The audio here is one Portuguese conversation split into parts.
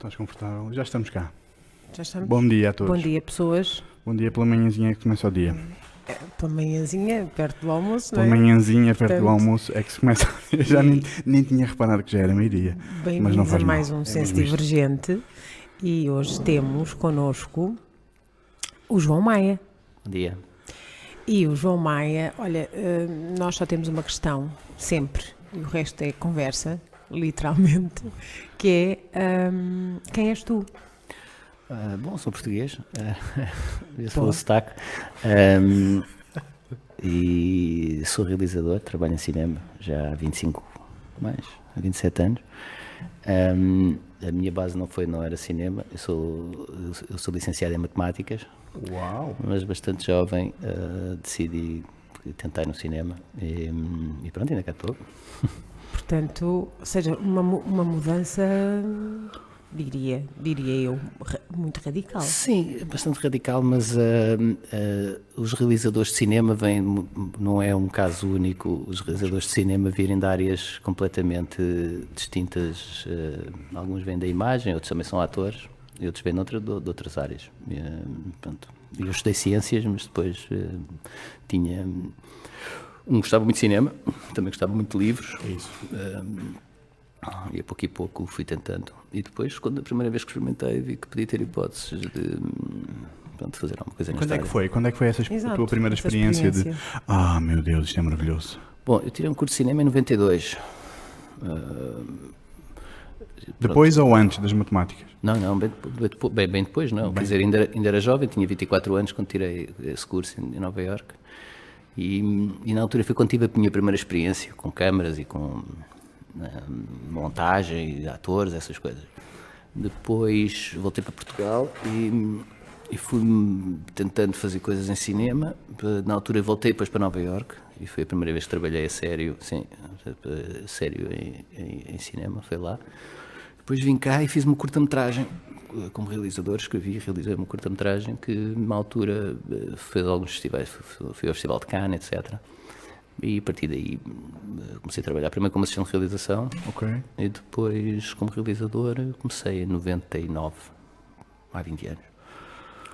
Estás confortável? Já estamos cá. Já estamos? Bom dia a todos. Bom dia, pessoas. Bom dia pela manhãzinha que começa o dia. Pela manhãzinha, perto do almoço, Pela não é? manhãzinha, perto do Portanto, almoço, é que se começa. Eu já nem tinha reparado que já era meio-dia. Mas não Bem-vindos a faz mais mal. um É Senso mesmo isto. Divergente. E hoje temos connosco o João Maia. Bom dia. E o João Maia, olha, nós só temos uma questão, sempre, e o resto é conversa, literalmente, que é, quem és tu? Bom, sou português, esse Bom. foi o sotaque, e sou realizador, trabalho em cinema já há 27 anos. A minha base não era cinema, eu sou licenciado em matemáticas, Uau! mas bastante jovem decidi tentar ir no cinema e pronto, ainda cá estou. Portanto, ou seja, uma mudança, diria eu, muito radical. Sim, é bastante radical, mas os realizadores de cinema não é um caso único, os realizadores de cinema virem de áreas completamente distintas, alguns vêm da imagem, outros também são atores, e outros vêm de outras áreas. Pronto. Eu estudei ciências, mas depois tinha... gostava muito de cinema, também gostava muito de livros. Isso. E a pouco fui tentando. E depois, quando a primeira vez que experimentei, vi que podia ter hipóteses de fazer alguma coisa nesta Quando é que área. foi? Quando é que foi essa Exato, tua primeira essa experiência experiência. de ah, meu Deus, isto é maravilhoso? Bom, eu tirei um curso de cinema em 92. Depois ou antes das matemáticas? Não, bem depois, não. Quer dizer, ainda era jovem, tinha 24 anos quando tirei esse curso em Nova Iorque. E na altura foi quando tive a minha primeira experiência com câmaras e com montagem, atores, essas coisas. Depois voltei para Portugal e fui tentando fazer coisas em cinema. Na altura voltei depois para Nova Iorque e foi a primeira vez que trabalhei a sério, em cinema, foi lá. Depois vim cá e fiz uma curta-metragem como realizador, realizei uma curta-metragem que na altura fez alguns festivais, fui ao Festival de Cannes, etc. E a partir daí comecei a trabalhar primeiro como assistente de realização. Ok. E depois como realizador comecei em 99, há 20 anos.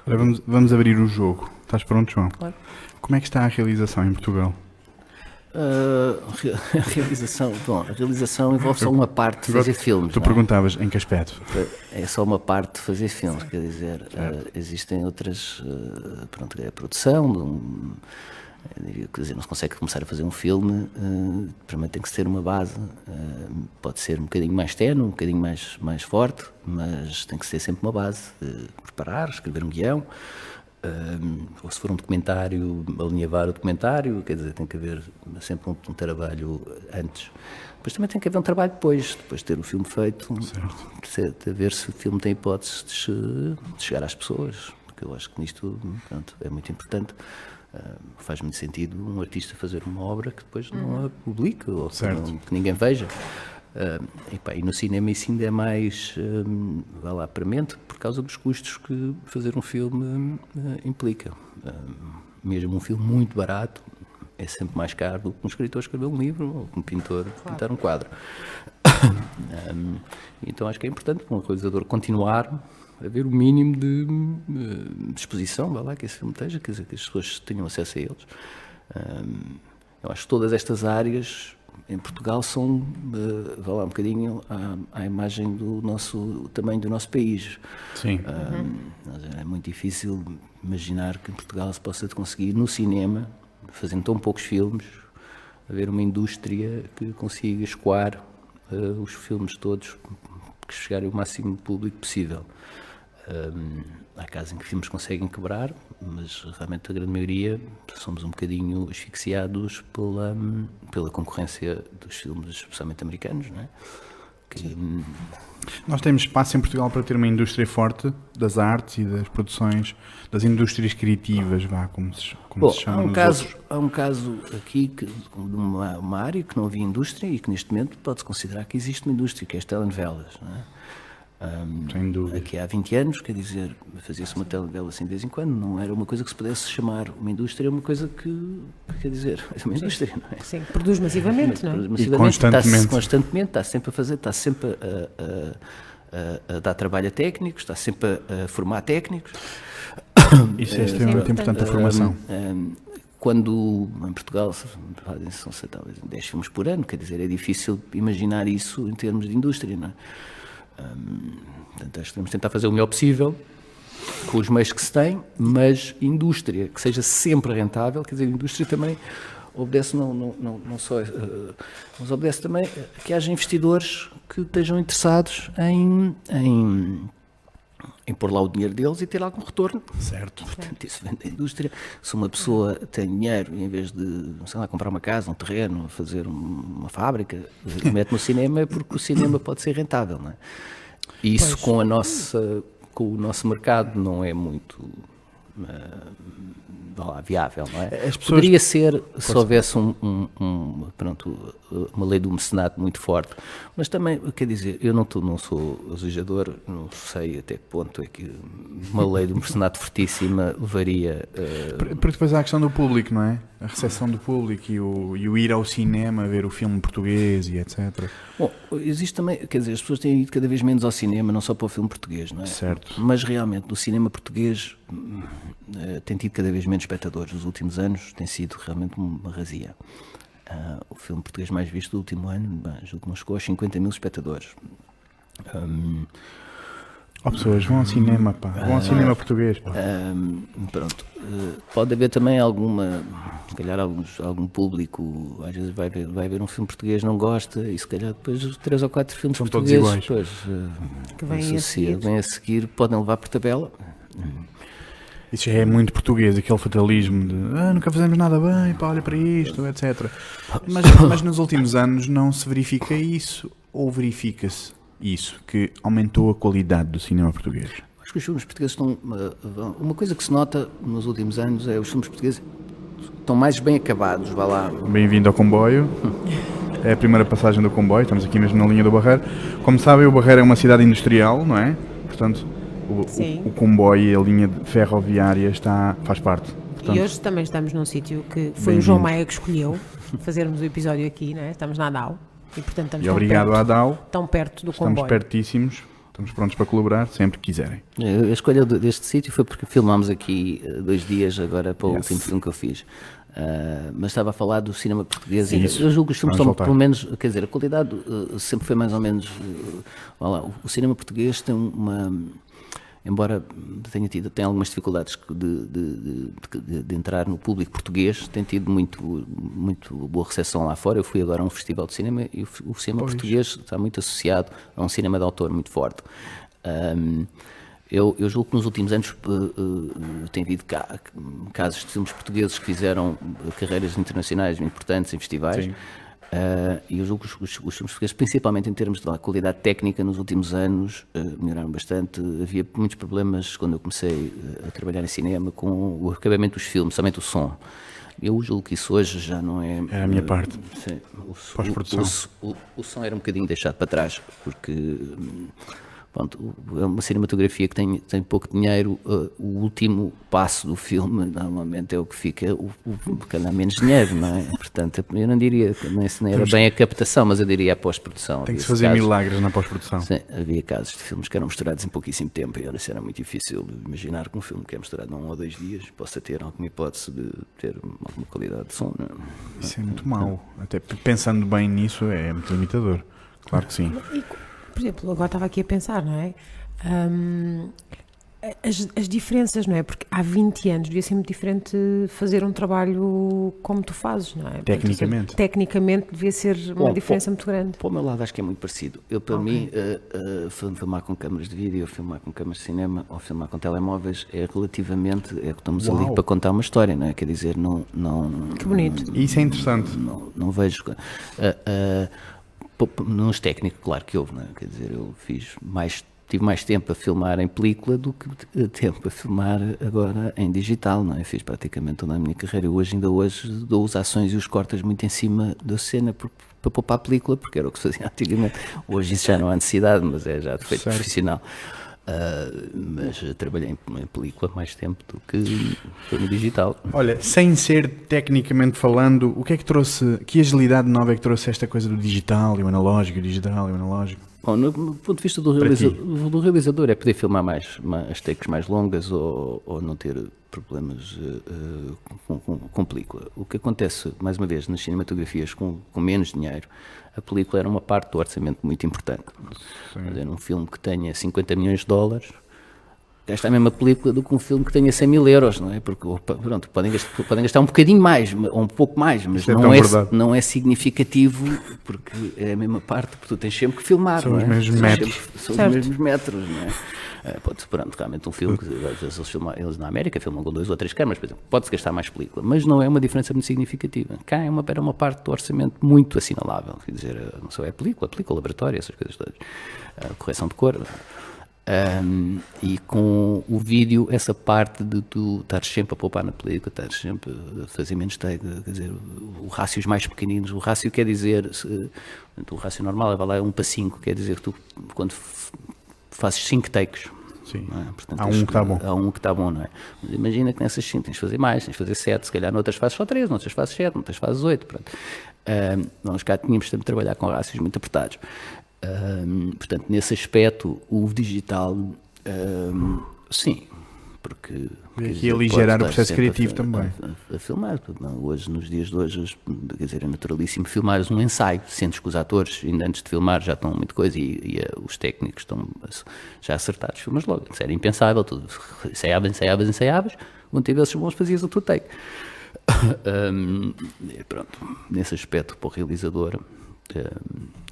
Agora vamos abrir o jogo. Estás pronto, João? Claro. Como é que está a realização em Portugal? A realização envolve só uma parte de fazer filmes. Tu não é? perguntavas em que aspecto? É só uma parte de fazer filmes, quer dizer, existem outras, a produção, quer dizer, não se consegue começar a fazer um filme, primeiro tem que ser uma base, pode ser um bocadinho mais tenue, um bocadinho mais forte, mas tem que ser sempre uma base, preparar, escrever um guião, ou se for um documentário, alinhavar o documentário, quer dizer, tem que haver sempre um trabalho antes. Depois também tem que haver um trabalho depois de ter o filme feito, de ver se o filme tem hipóteses de chegar às pessoas, porque eu acho que nisto é muito importante. Faz muito sentido um artista fazer uma obra que depois não a publica ou que ninguém veja. E no cinema isso ainda é mais premente por causa dos custos que fazer um filme implica. Mesmo um filme muito barato é sempre mais caro do que um escritor escrever um livro ou um pintor pintar um quadro. Então acho que é importante para um realizador continuar a ver o mínimo de exposição, que esse filme esteja, quer dizer, que as pessoas tenham acesso a eles. Eu acho que todas estas áreas em Portugal são, um bocadinho à imagem também do nosso país. Sim. É muito difícil imaginar que em Portugal se possa conseguir, no cinema, fazendo tão poucos filmes, haver uma indústria que consiga escoar os filmes todos, que chegarem ao máximo público possível. Há casos em que filmes conseguem quebrar, mas realmente a grande maioria somos um bocadinho asfixiados pela concorrência dos filmes, especialmente americanos, não é? Nós temos espaço em Portugal para ter uma indústria forte das artes e das produções, das indústrias criativas, como se chama há um caso aqui de uma área que não havia indústria e que neste momento pode-se considerar que existe uma indústria, que é as telenovelas, não é? Sem dúvida. Aqui há 20 anos, quer dizer, fazia-se uma telenovela assim de vez em quando, não era uma coisa que se pudesse chamar uma indústria, é uma coisa que quer dizer, é uma indústria, não é? Sim, produz massivamente, não é? E constantemente. Constantemente, está sempre a fazer, está sempre a dar trabalho a técnicos, está sempre a formar técnicos. Isso é extremamente importante, a formação. Quando em Portugal são talvez 10 filmes por ano, quer dizer, é difícil imaginar isso em termos de indústria, não é? Portanto, acho que temos de tentar fazer o melhor possível com os meios que se tem, mas indústria que seja sempre rentável, quer dizer, a indústria também obedece não só, mas obedece também que haja investidores que estejam interessados em pôr lá o dinheiro deles e ter algum retorno. Certo. Portanto, isso vem da indústria. Se uma pessoa tem dinheiro e em vez de, sei lá, comprar uma casa, um terreno, fazer uma fábrica, mete no cinema, é porque o cinema pode ser rentável, não é? E isso com o nosso mercado não é muito viável, não é? Poderia ser se houvesse uma lei do mecenato muito forte, mas também, quer dizer, eu não sou exagerador, não sei até que ponto é que uma lei do mecenato fortíssima levaria... Porque depois há a questão do público, não é? A recepção do público e o ir ao cinema, ver o filme português e etc. Bom, existe também, quer dizer, as pessoas têm ido cada vez menos ao cinema, não só para o filme português, não é? Certo. Mas realmente, no cinema português tem tido cada vez menos espectadores. Nos últimos anos tem sido realmente uma razia. O filme português mais visto do último ano, julgo que não chegou aos 50 mil espectadores. Pessoas vão ao cinema, pá. Vão ao cinema português, pá. Pode haver também se calhar algum público, às vezes vai ver um filme português, não gosta, e se calhar depois os 3 ou 4 filmes são portugueses todos iguais. Que vêm a seguir, podem levar por tabela. Isso já é muito português, aquele fatalismo de nunca fazemos nada bem, pá, olha para isto, etc. Mas nos últimos anos não se verifica isso, ou verifica-se isso, que aumentou a qualidade do cinema português? Acho que os filmes portugueses estão... Uma coisa que se nota nos últimos anos é os filmes portugueses estão mais bem acabados, vá lá. Bem-vindo ao comboio. É a primeira passagem do comboio, estamos aqui mesmo na linha do Barreiro. Como sabem, o Barreiro é uma cidade industrial, não é? Portanto, o comboio e a linha ferroviária faz parte. Portanto, e hoje também estamos num sítio que foi o João Maia que escolheu fazermos o episódio aqui, não é? Estamos na ADAU e portanto estamos obrigado à ADAU. Tão perto do comboio. Estamos pertíssimos. Estamos prontos para colaborar, sempre que quiserem. A escolha deste sítio foi porque filmámos aqui 2 dias agora para o último filme que eu fiz. Mas estava a falar do cinema português. Sim, e eu julgo que os filmes estão, pelo menos, quer dizer, a qualidade sempre foi mais ou menos... o cinema português tem embora tenha algumas dificuldades de entrar no público português, tem tido muito boa recepção lá fora. Eu fui agora a um festival de cinema e o cinema português está muito associado a um cinema de autor muito forte. Eu julgo que nos últimos anos tem havido casos de filmes portugueses que fizeram carreiras internacionais importantes em festivais. Sim. E eu julgo que os filmes portugueses, principalmente em termos de qualidade técnica, nos últimos anos melhoraram bastante. Havia muitos problemas quando eu comecei a trabalhar em cinema com o acabamento dos filmes, somente o som. Eu julgo que isso hoje já não é... É a minha parte. Sim, Pós-produção. O som era um bocadinho deixado para trás, porque... Pronto, é uma cinematografia que tem pouco dinheiro. O último passo do filme normalmente é o que fica, porque dá menos dinheiro, não é? Portanto, eu não diria que nem era bem a captação, mas eu diria a pós-produção. Tem que se fazer milagres na pós-produção. Sim, havia casos de filmes que eram misturados em pouquíssimo tempo e era muito difícil imaginar que um filme que é misturado em 1 ou 2 dias possa ter alguma hipótese de ter alguma qualidade de som. Não é? Isso é muito mau. Até pensando bem nisso, é muito limitador. Claro que sim. Por exemplo, agora estava aqui a pensar, não é? As diferenças, não é? Porque há 20 anos devia ser muito diferente fazer um trabalho como tu fazes, não é? Tecnicamente. Tecnicamente devia ser uma diferença muito grande. Para o meu lado acho que é muito parecido. Para mim, filmar com câmaras de vídeo, filmar com câmaras de cinema ou filmar com telemóveis é relativamente... estamos ali para contar uma história, não é? Quer dizer, não... Que bonito. Isso é interessante. Não vejo... Nos técnicos, claro que houve, não é? Quer dizer, eu tive mais tempo a filmar em película do que tempo a filmar agora em digital, não é? Fiz praticamente toda a minha carreira. Eu ainda hoje dou as ações e os cortes muito em cima da cena para poupar a película, porque era o que se fazia antigamente. Hoje isso já não há necessidade, mas é já de feito profissional. Mas trabalhei em película mais tempo do que no digital. Olha, sem ser tecnicamente falando, o que é que trouxe, que agilidade nova é que trouxe esta coisa do digital e o analógico, Bom, no ponto de vista do realizador é poder filmar as takes mais longas ou não ter problemas com película. O que acontece, mais uma vez, nas cinematografias com menos dinheiro, a película era uma parte do orçamento muito importante. Fazer um filme que tenha 50 milhões de dólares, gasta a mesma película do que um filme que tenha 100 mil euros, não é? Porque, pronto, podem gastar um bocadinho mais, ou um pouco mais, mas não é significativo, porque é a mesma parte, porque tu tens sempre que filmar, são não os é? mesmos metros. São os mesmos metros, não é? Pronto, realmente um filme, que às vezes eles na América filmam com 2 ou 3 câmaras, por exemplo, pode-se gastar mais película, mas não é uma diferença muito significativa. Cá era uma parte do orçamento muito assinalável, quer dizer, não só é a película, laboratório, essas coisas todas, correção de cor. E com o vídeo, essa parte de tu estares sempre a poupar na película, estares sempre a fazer menos take, quer dizer, o rácios mais pequeninos, o rácio quer dizer, o rácio normal é 1:5, quer dizer que tu, quando fazes 5 takes, não é? Portanto, há um que está bom. Há um que está bom, não é? Mas imagina que nessas 5 tens de fazer mais, tens de fazer 7, se calhar noutras fazes só 3, noutras fazes 7, noutras fazes 8, pronto. Nós cá tínhamos sempre de trabalhar com rácios muito apertados. Portanto, nesse aspecto, o digital, sim, porque aqui aligerar o processo criativo também. A filmar, hoje, nos dias de hoje, quer dizer, é naturalíssimo filmares um ensaio, sentes que os atores, ainda antes de filmar, já estão muito coisa e os técnicos estão já acertados, filmas logo, isso era impensável, tudo, ensaiavas, quando tivesses bons fazias o teu take. Pronto, nesse aspecto, para o realizador,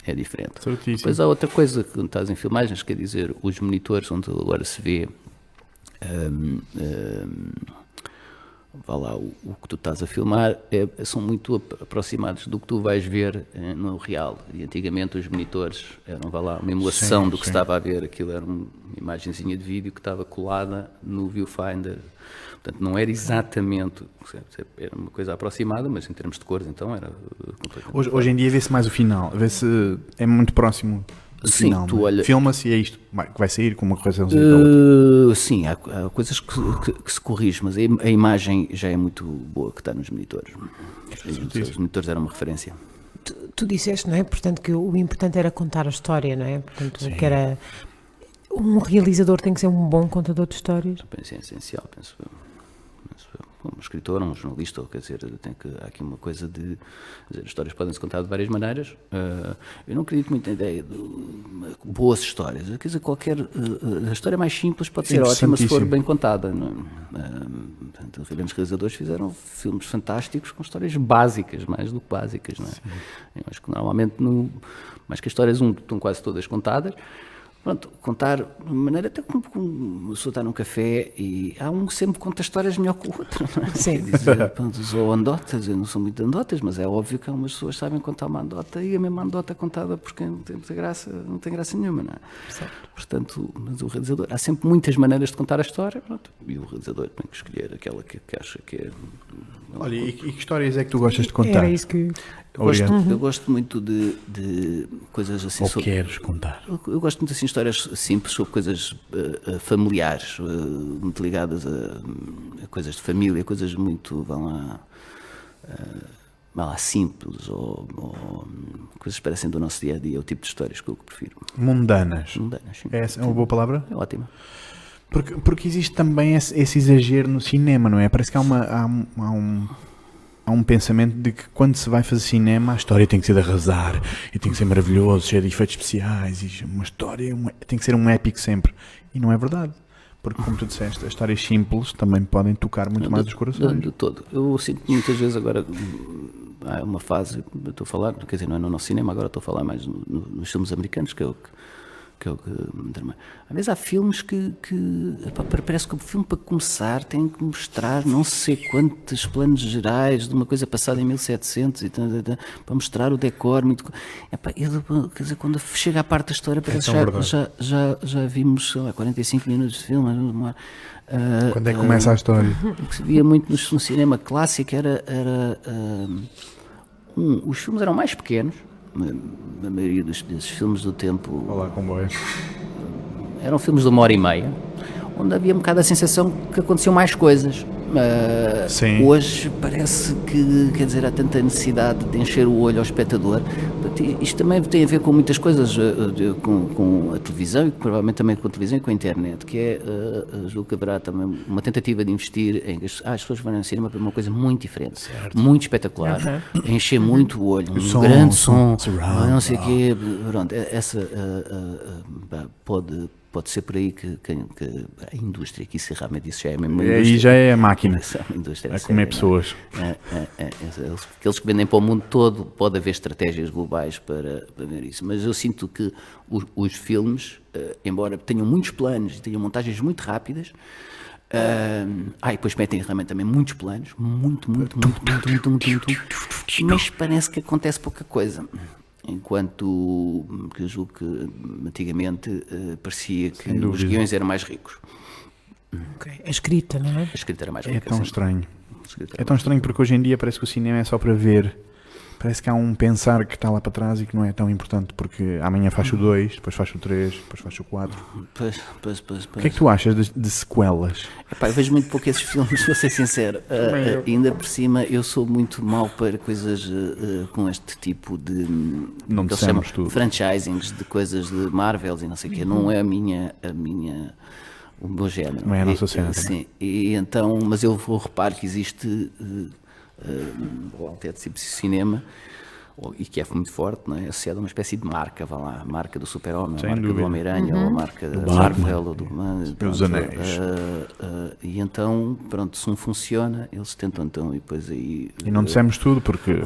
é diferente. Certíssimo. Depois há outra coisa, quando estás em filmagens, quer dizer, os monitores onde agora se vê vá lá, o que tu estás a filmar são muito aproximados do que tu vais ver no real. E antigamente os monitores eram, vá lá, uma emulação do que se estava a ver. Aquilo era uma imagenzinha de vídeo que estava colada no viewfinder. Portanto, não era exatamente, era uma coisa aproximada, mas em termos de cores, então era completamente... Hoje em dia vê-se mais o final, vê-se, é muito próximo do Sim, final. tu olha... Filma-se e é isto, que vai sair com uma correção. Sim, há coisas que se corrigem, mas a imagem já é muito boa que está nos monitores. Os monitores eram uma referência. Tu disseste, não é? Portanto, que o importante era contar a história, não é? Portanto, que era... Um realizador tem que ser um bom contador de histórias? Penso é essencial, penso como escritor, um jornalista, quer dizer, há aqui uma coisa de... Quer dizer, as histórias podem-se contar de várias maneiras. Eu não acredito muito na ideia de boas histórias. Quer dizer, a história mais simples pode ser ótima se for bem contada. Os grandes realizadores fizeram filmes fantásticos com histórias básicas, mais do que básicas. Não é? Eu acho que normalmente, mais que as histórias estão quase todas contadas. Pronto, contar de uma maneira até como uma pessoa está num café e há um que sempre conta histórias melhor que o outro, não é? Sim. Ou anedotas, eu não sou muito de anedotas, mas é óbvio que algumas pessoas sabem contar uma anedota e a mesma anedota contada porque não tem graça nenhuma, não é? Certo. Portanto, mas o realizador, há sempre muitas maneiras de contar a história, pronto, e o realizador tem que escolher aquela que acha que é... Olha, e que histórias é que tu gostas de contar? Era isso que... Eu gosto muito de coisas assim... queres contar? Eu gosto muito assim de histórias simples sobre coisas familiares, muito ligadas a coisas de família, coisas muito, vão lá simples, ou coisas que parecem do nosso dia-a-dia, é o tipo de histórias que eu prefiro. Mundanas. Mundanas, sim. É uma boa palavra? É ótima. Porque existe também esse exagero no cinema, não é? Parece que há um pensamento de que quando se vai fazer cinema a história tem que ser de arrasar e tem que ser maravilhoso, cheio de efeitos especiais e uma história tem que ser um épico sempre. E não é verdade. Porque, como tu disseste, as histórias simples também podem tocar muito mais os corações. De todo. Eu sinto muitas vezes agora, há uma fase, eu estou a falar, quer dizer, não é no nosso cinema, agora estou a falar mais nos filmes americanos, que é o que às vezes há filmes que parece que o filme, para começar, tem que mostrar não sei quantos planos gerais de uma coisa passada em 1700 e para mostrar o decor muito, quer dizer, quando chega à parte da história parece que já vimos, sei lá, 45 minutos de filme. Quando é que começa a história? O que se via muito no cinema clássico era os filmes eram mais pequenos. A maioria desses filmes do tempo... Olá, comboio. Eram filmes de 1h30, onde havia um bocado a sensação que aconteciam mais coisas. Sim. Hoje parece que, quer dizer, há tanta necessidade de encher o olho ao espectador. Isto também tem a ver com muitas coisas, com a televisão e provavelmente também com a televisão e com a internet, que é, julgo que haverá também uma tentativa de investir em que as pessoas vão ao cinema para uma coisa muito diferente, muito espetacular, encher muito o olho, um grande som, não sei o quê, pronto, pode ser por aí que a indústria, que isso realmente isso já é mesmo uma indústria. Aí já é a máquina Isso é uma indústria a séria, comer não é? pessoas. Aqueles que vendem para o mundo todo, pode haver estratégias globais para ver isso, mas eu sinto que os filmes, embora tenham muitos planos e tenham montagens muito rápidas, e depois metem realmente também muitos planos, muito, mas parece que acontece pouca coisa. Enquanto que eu julgo que antigamente parecia que os guiões eram mais ricos. A escrita, não é? A escrita era mais É rica. tão sim. estranho. A escrita É era tão mais estranho porque hoje em dia parece que o cinema é só para ver. Parece que há um pensar que está lá para trás e que não é tão importante porque amanhã faz o 2, depois faz o 3, depois faz o 4. Pois. O que é que tu achas de sequelas? Epá, eu vejo muito pouco esses filmes, vou ser sincero. Ainda por cima, eu sou muito mau para coisas com este tipo de. Não que eles dissemos chamam tudo. franchisings, de coisas de Marvels e não sei o quê. Não é o meu género. Não é a nossa cena Sim, e então, mas eu reparo que existe até tipo de cinema. E que é muito forte, não é? Associado a uma espécie de marca, vá lá, a marca do Super-Homem, a Sem marca dúvida. do Homem-Aranha, ou a marca da Batman. Marvel, ou do Os Anéis. e então, pronto, se um funciona, eles tentam então, e depois aí E não dissemos tudo porque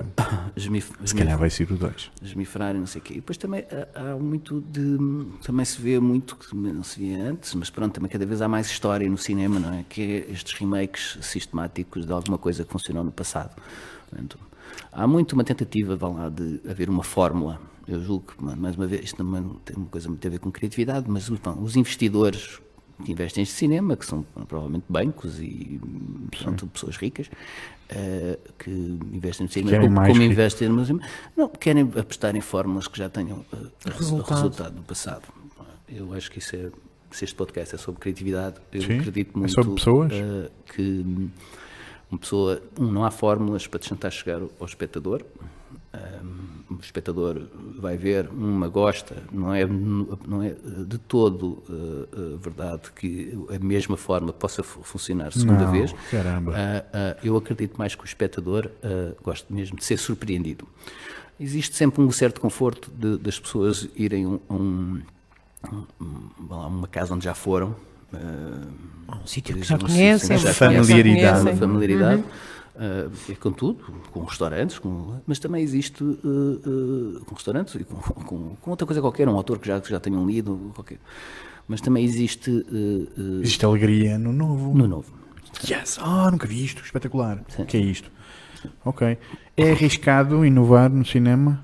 se calhar vai ser o 2. esmifrar e não sei o quê. E depois também há muito de. Também se vê muito, que não se via antes, mas pronto, também cada vez há mais história no cinema, não é? Que é estes remakes sistemáticos de alguma coisa que funcionou no passado. Então, há muito uma tentativa, vá lá, de haver uma fórmula. Eu julgo que, mais uma vez, isto também tem uma coisa muito a ver com criatividade, mas os investidores que investem em cinema, que são provavelmente bancos e portanto, pessoas ricas, que investem no cinema, Querem mais como que- investem no cinema, não, querem apostar em fórmulas que já tenham resultado no passado. Eu acho que isso é, se este podcast é sobre criatividade, eu Sim, acredito é muito sobre pessoas. que uma pessoa, não há fórmulas para tentar chegar ao espectador. O espectador vai ver, uma gosta, não é de todo verdade que a mesma forma possa funcionar segunda Não, vez. caramba. Eu acredito mais que o espectador gosta mesmo de ser surpreendido. Existe sempre um certo conforto das pessoas irem a uma casa onde já foram. Um sítio que por já exemplo, conhecem, sim, uma já pessoa que já familiaridade. conhecem. familiaridade, e com tudo, com restaurantes, mas também existe com restaurantes e com outra coisa qualquer, um autor que já tenham lido, qualquer. Mas também existe Existe alegria no novo. no novo. Yes! Nunca vi isto, espetacular. O que é isto? Ok. É arriscado inovar no cinema?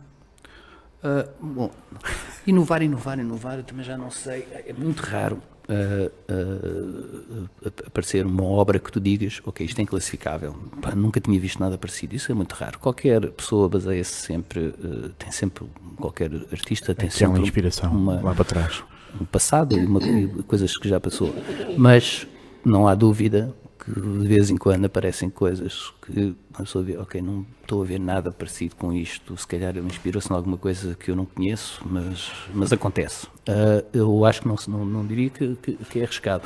Bom, inovar, eu também já não sei, é muito raro aparecer uma obra que tu digas, ok, isto é inclassificável. Pá, nunca tinha visto nada parecido, isso é muito raro. Qualquer pessoa baseia-se sempre, tem sempre, qualquer artista tem Aquela sempre inspiração lá para trás. um passado e coisas que já passou. Mas não há dúvida que de vez em quando aparecem coisas que a pessoa vê, ok, não estou a ver nada parecido com isto, se calhar ele inspirou-se em alguma coisa que eu não conheço, mas acontece. Eu acho que não diria que é arriscado,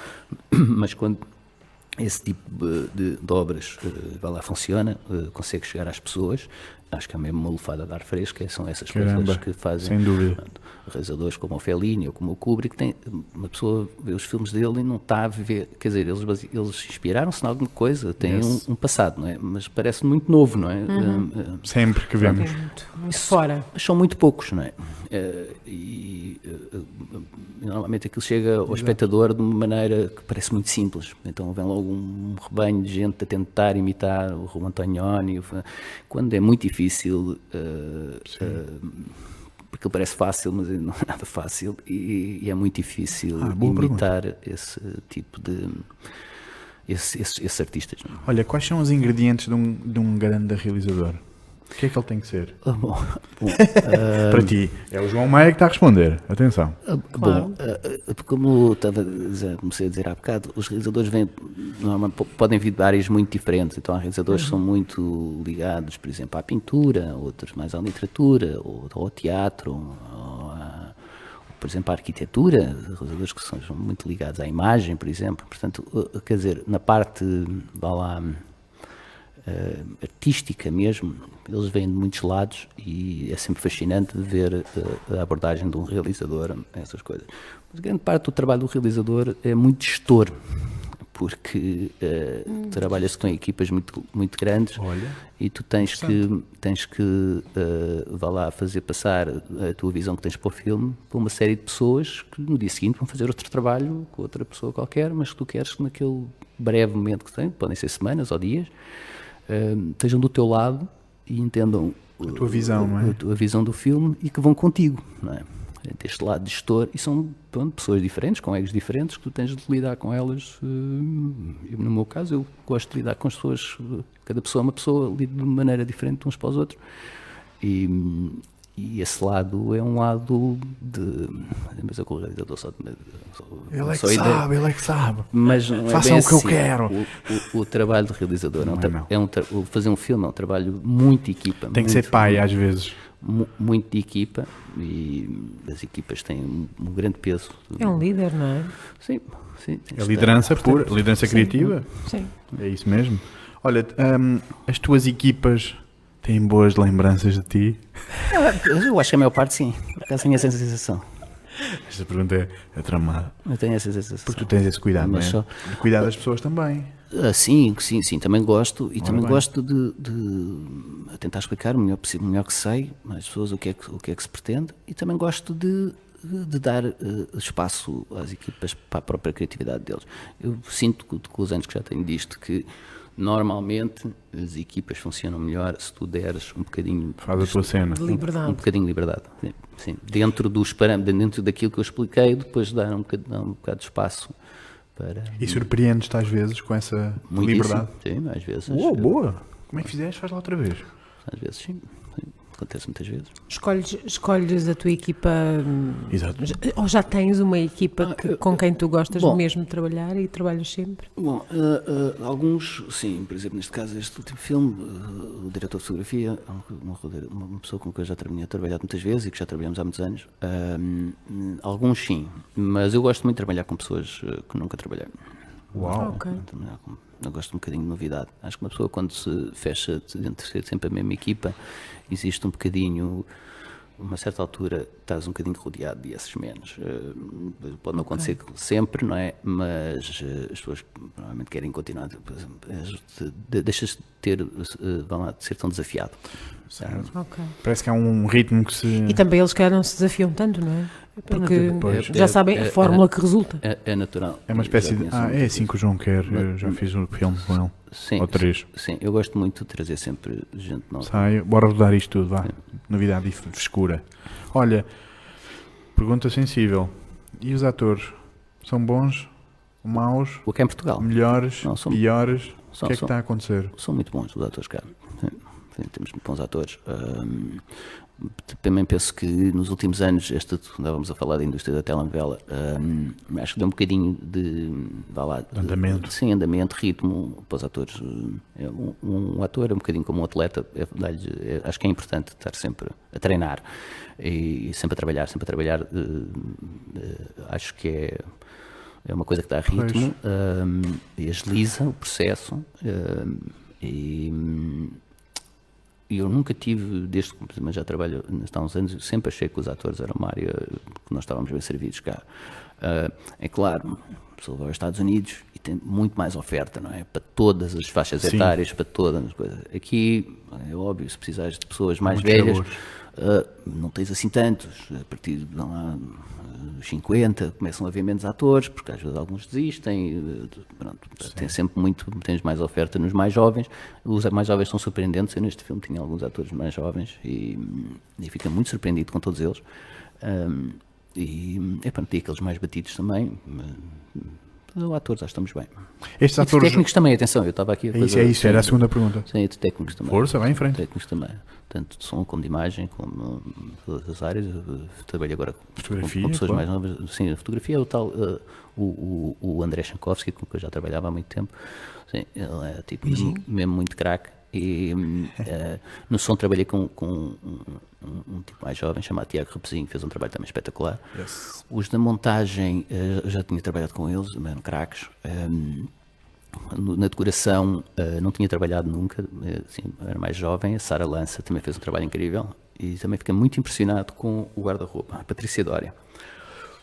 mas quando esse tipo de obras vai lá, funciona, consegue chegar às pessoas, acho que é mesmo uma lufada de ar fresco, são essas Caramba, coisas que fazem. sem dúvida. Portanto, realizadores como o Fellini ou como o Kubrick, uma pessoa vê os filmes dele e não está a ver, quer dizer, eles inspiraram-se em alguma coisa, têm um passado, não é? Mas parece muito novo, não é? Sempre que vemos. Muito fora. Mas são muito poucos, não é? Normalmente aquilo chega ao espectador de uma maneira que parece muito simples. Então vem logo um rebanho de gente a tentar imitar o Antonioni, quando é muito difícil, porque ele parece fácil, mas não é nada fácil, e é muito difícil boa imitar esse tipo de... esses artistas. Não é? Olha, quais são os ingredientes de um grande realizador? O que é que ele tem que ser? Bom, Para ti, é o João Maia que está a responder. Atenção. bom, como comecei a dizer há bocado, os realizadores normalmente podem vir de áreas muito diferentes. Então, há realizadores que são muito ligados, por exemplo, à pintura, outros mais à literatura, ou ao teatro, por exemplo, à arquitetura, realizadores que são muito ligados à imagem, por exemplo. Portanto, quer dizer, na parte, vá lá, artística mesmo, eles vêm de muitos lados e é sempre fascinante de ver a abordagem de um realizador a essas coisas. Mas grande parte do trabalho do realizador é muito gestor, porque trabalha-se com equipas muito, muito grandes. Olha, e tu tens que vá lá, fazer passar a tua visão que tens para o filme para uma série de pessoas que no dia seguinte vão fazer outro trabalho com outra pessoa qualquer, mas que tu queres que naquele breve momento que têm, podem ser semanas ou dias, estejam do teu lado e entendam a tua visão, não é? a tua visão do filme e que vão contigo, não é? Deste lado de gestor, e são, pronto, pessoas diferentes, com egos diferentes, que tu tens de lidar com elas. No meu caso, eu gosto de lidar com as pessoas, cada pessoa é uma pessoa, lido de maneira diferente uns para os outros. E esse lado é um lado de. Mas eu com o realizador só. Ele é que sabe, ele é que sabe. Mas não é Façam bem o que eu assim. quero. O trabalho do realizador Não. fazer um filme é um trabalho muito de equipa. Tem que ser pai, às vezes. Muito de equipa, e as equipas têm um grande peso. É um líder, não é? Sim. É liderança pura, liderança criativa. Sim. É isso mesmo. Olha, as tuas equipas têm boas lembranças de ti? Eu acho que a maior parte sim. Por acaso tenho essa sensação. Esta pergunta é tramada. Eu tenho essa sensação. Porque tu tens esse cuidado, Mas não é? De cuidar das pessoas também. Sim, também gosto. E Ora também bem. gosto de tentar explicar o melhor que sei às pessoas o que é que se pretende, e também gosto de dar espaço às equipas para a própria criatividade deles. Eu sinto com os anos que já tenho disto que normalmente as equipas funcionam melhor se tu deres um bocadinho Faz a tua cena. De liberdade. um bocadinho de liberdade. Sim. Dentro dos parâmetros, dentro daquilo que eu expliquei, depois dar um bocado de espaço para. E surpreendes-te às vezes com essa Muitíssimo. liberdade. Sim, às vezes. Boa! Como é que fizeste? Faz lá outra vez. Às vezes, sim. Acontece muitas vezes. Escolhes a tua equipa, Exato. ou já tens uma equipa com quem tu gostas Bom. mesmo de trabalhar e trabalhas sempre? Bom, alguns, sim. Por exemplo, neste caso, este último filme, o diretor de fotografia, uma pessoa com quem eu já tinha trabalhado muitas vezes e que já trabalhamos há muitos anos. Alguns, sim. Mas eu gosto muito de trabalhar com pessoas que nunca trabalhei. Uau! Ok. Eu gosto um bocadinho de novidade. Acho que uma pessoa, quando se fecha entre ser sempre a mesma equipa, existe um bocadinho, uma certa altura, estás um bocadinho rodeado de esses menos. Pode não acontecer sempre, não é? Mas as pessoas provavelmente querem continuar. Por exemplo, deixas de ter, vão lá, de ser tão desafiado. Certo. Ok. Parece que há um ritmo que se... E também eles que não se desafiam tanto, não é? Porque Pois. já sabem a fórmula que resulta. É natural. É uma espécie de... Já conheço é muitas assim que o João quer. Eu já fiz um filme com ele. Sim, Ou 3. sim, eu gosto muito de trazer sempre gente nova. Sai, bora rodar isto tudo, vá. Novidade e frescura. Olha, pergunta sensível. E os atores? São bons? Maus? O que é em Portugal? Melhores? Não, são- Piores? O são- que é que são- está a acontecer? São muito bons os atores cá. Sim, temos muito bons atores. Também penso que nos últimos anos, andávamos a falar da indústria da telenovela, acho que deu um bocadinho de, vá lá, Andamento. Sim, andamento, ritmo para os atores. Um ator é um bocadinho como um atleta, acho que é importante estar sempre a treinar e sempre a trabalhar. Acho que é uma coisa que dá ritmo e agiliza o processo. E eu nunca tive, desde que já trabalho há uns anos, sempre achei que os atores eram uma área que nós estávamos bem servidos cá. É claro, a pessoa vai aos Estados Unidos e tem muito mais oferta, não é? Para todas as faixas Sim. etárias, para todas as coisas. Aqui, é óbvio, se precisares de pessoas mais muitos velhas, sabores. não tens assim tantos. A partir de lá, 50 começam a haver menos atores, porque às vezes alguns desistem. Pronto, tens mais oferta nos mais jovens. Os mais jovens são surpreendentes. Eu neste filme tinha alguns atores mais jovens e fico muito surpreendido com todos eles. E pronto, e aqueles mais batidos também. Atores, acho que estamos bem. Estes E de atores. técnicos também, atenção, eu estava aqui a É isso, era a segunda pergunta. Sim, de técnicos também. Força, vai em frente. Técnicos também. Tanto de som como de imagem, como todas as áreas. Eu trabalho agora Fotografia, com pessoas claro. mais novas. Sim, a fotografia é o tal, o André Chankowski, com que eu já trabalhava há muito tempo. Sim, ele é tipo mesmo muito craque. E no som trabalhei com um tipo mais jovem chamado Tiago Rapezinho, que fez um trabalho também espetacular. Yes. Os da montagem, eu já tinha trabalhado com eles, também eram craques. Na decoração não tinha trabalhado nunca, assim, era mais jovem. A Sara Lança também fez um trabalho incrível e também fiquei muito impressionado com o guarda-roupa, a Patrícia Dória.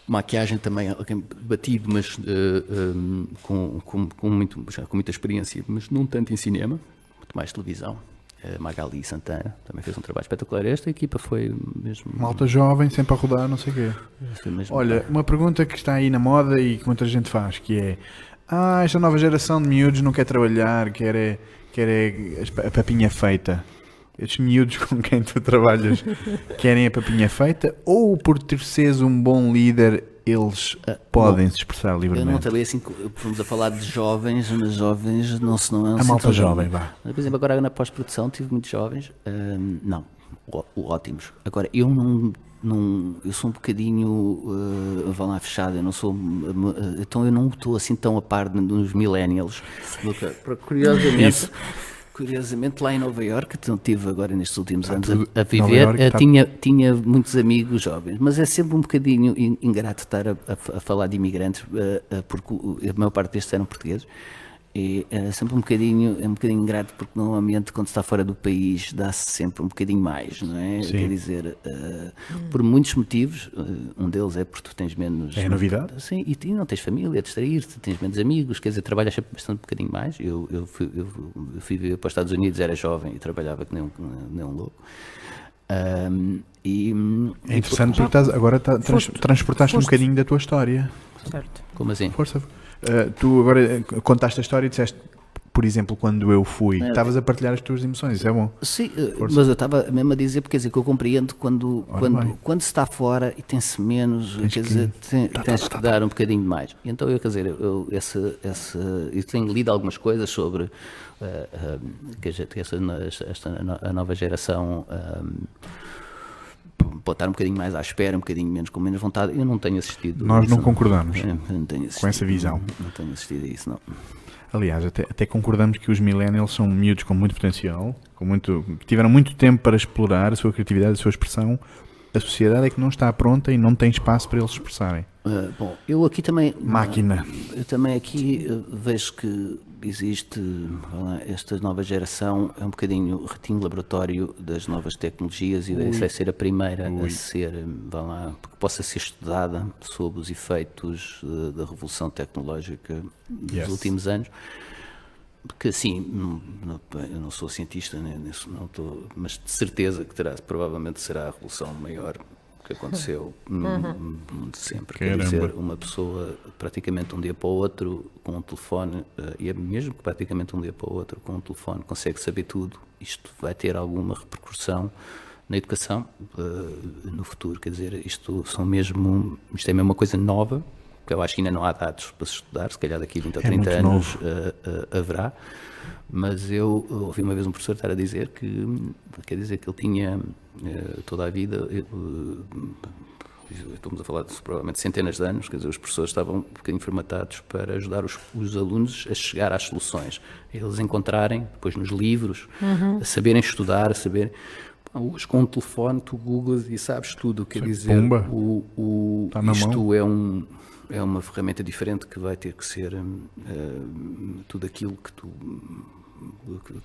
Maquiagem também, alguém batido, mas com muita experiência, mas não tanto em cinema, muito mais televisão. Magali Santana também fez um trabalho espetacular. Esta equipa foi mesmo. Malta jovem, sempre a rodar, não sei o quê. Foi mesmo. Olha, uma pergunta que está aí na moda e que muita gente faz, que é: esta nova geração de miúdos não quer trabalhar, quer a papinha feita. Estes miúdos com quem tu trabalhas querem a papinha feita, ou por ter seres um bom líder eles podem se expressar Eu não livremente? trabalhei assim, fomos a falar de jovens, mas jovens não se não é A malta jovem, vá. Por exemplo, agora na pós-produção tive muitos jovens, não, ótimos. Agora, eu não eu sou um bocadinho, vá lá, fechado, eu não sou, então eu não estou assim tão a par dos millennials. Curiosamente, lá em Nova Iorque, então, estive agora nestes últimos anos a viver, Iorque, tinha muitos amigos jovens, mas é sempre um bocadinho ingrato estar a falar de imigrantes, porque a maior parte destes eram portugueses, e é sempre um bocadinho ingrato, porque normalmente quando se está fora do país dá-se sempre um bocadinho mais, não é? Sim. Quer dizer, por muitos motivos, um deles é porque tu tens menos... É novidade? Sim, e não tens família a distrair-te, tens menos amigos, quer dizer, trabalhas sempre bastante um bocadinho mais. Eu fui viver para os Estados Unidos, era jovem e trabalhava que nem um louco. É interessante porque agora transportaste um bocadinho da tua história. Certo. Como assim? Força. Tu agora contaste a história e disseste, por exemplo, quando eu fui, estavas a partilhar as tuas emoções, isso é bom. Sim, Força. mas eu estava mesmo a dizer, porque quer dizer, que eu compreendo quando se está fora e tem-se menos, Tens quer que- dizer, tens que dar um bocadinho mais. E então eu, quer dizer, eu tenho lido algumas coisas sobre a nova geração pode estar um bocadinho mais à espera, um bocadinho menos, com menos vontade. Eu não tenho assistido. Nós não isso, concordamos Eu não tenho assistido, com essa visão. Não tenho assistido a isso, não. Aliás, até concordamos que os millennials são miúdos com muito potencial, que tiveram muito tempo para explorar a sua criatividade, a sua expressão. A sociedade é que não está pronta e não tem espaço para eles se expressarem. Bom, eu aqui também... Máquina. Eu também aqui vejo que existe, esta nova geração é um bocadinho o ratinho laboratório das novas tecnologias e vai ser a primeira a ser, que possa ser estudada sob os efeitos da revolução tecnológica dos últimos anos. Porque assim, eu não sou cientista, né, nisso, não estou, mas de certeza que provavelmente será a revolução maior que aconteceu de sempre. Quer dizer, uma pessoa praticamente um dia para o outro com um telefone, e é mesmo que praticamente um dia para o outro com um telefone consegue saber tudo. Isto vai ter alguma repercussão na educação no futuro. Quer dizer, isto é mesmo uma coisa nova, que eu acho que ainda não há dados para se estudar, se calhar daqui a 20 ou 30 anos haverá, mas eu ouvi uma vez um professor estar a dizer que, quer dizer, que ele tinha toda a vida, estamos a falar de provavelmente centenas de anos, quer dizer, os professores estavam um bocadinho formatados para ajudar os alunos a chegar às soluções, eles encontrarem, depois nos livros, a saberem estudar, a saberem... Hoje com um telefone tu googlas e sabes tudo, quer dizer, Está na isto mão. é uma ferramenta diferente que vai ter que ser tudo aquilo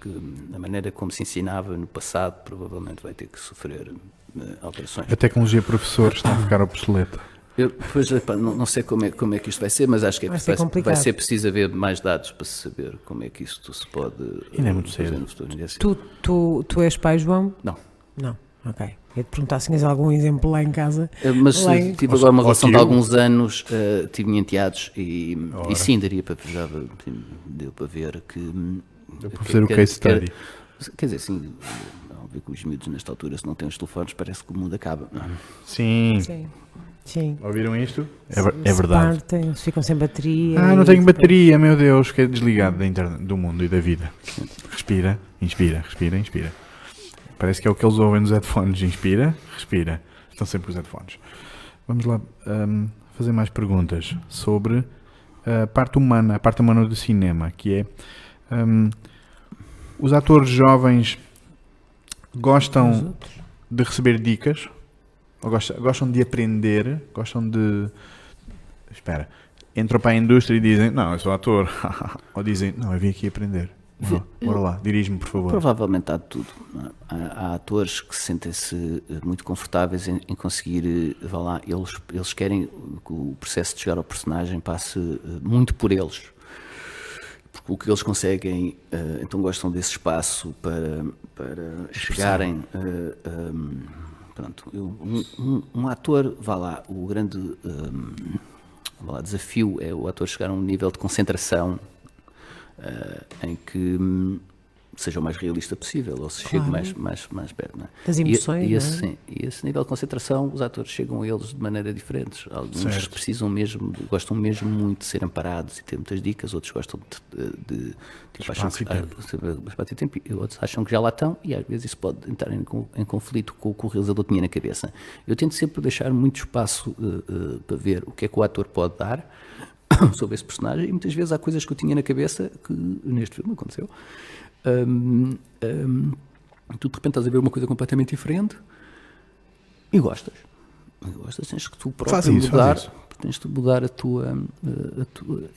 que a maneira como se ensinava no passado provavelmente vai ter que sofrer alterações. A tecnologia professor está a ficar obsoleta. Não sei como é que isto vai ser, mas acho que vai ser preciso haver mais dados para saber como é que isto se pode Ainda é muito fazer cedo. no futuro. Tu és pai, João? Não. Não, ok. Ia-te perguntar se tens algum exemplo lá em casa. Mas tive agora uma relação de tio. alguns anos, tive enteados e sim, deu para ver que... Deu para fazer o case study. Quer dizer, sim, óbvio que os miúdos nesta altura, se não têm os telefones, parece que o mundo acaba. Não é? Sim. Sim. Sim. Ouviram isto? É Se verdade. partem, ficam sem bateria. Não e tenho depois- bateria, meu Deus, que é desligado da internet, do mundo e da vida. Respira, inspira, respira, inspira. Parece que é o que eles ouvem nos headphones. Inspira, respira. Estão sempre os headphones. Vamos lá fazer mais perguntas sobre a parte humana do cinema, que é os atores jovens gostam de receber dicas, ou gostam de aprender, gostam de... Espera, entram para a indústria e dizem, não, eu sou ator. Ou dizem, não, eu vim aqui aprender. Não, bora lá, dirige-me, por favor. Provavelmente há de tudo. Não é? Há atores que sentem-se muito confortáveis em conseguir, vá lá, eles querem que o processo de chegar ao personagem passe muito por eles. Porque o que eles conseguem, então gostam desse espaço para chegarem. Pronto, um ator, vá lá, o grande desafio é o ator chegar a um nível de concentração em que seja o mais realista possível, ou se chegue mais perto. Não é? Das emoções, e esse, não é? sim, e esse nível de concentração, os atores chegam a eles de maneira diferente. Alguns Certo. precisam mesmo, gostam mesmo muito de ser amparados e ter muitas dicas, outros gostam de tipo, acham Espaço e tempo. espaço e tempo, e outros acham que já lá estão, e às vezes isso pode entrar em conflito com o que o realizador tinha na cabeça. Eu tento sempre deixar muito espaço para ver o que é que o ator pode dar sobre esse personagem, e muitas vezes há coisas que eu tinha na cabeça que neste filme aconteceu. Tu de repente estás a ver uma coisa completamente diferente e gostas. Tens que tu próprio Faz isso. tens de mudar a tua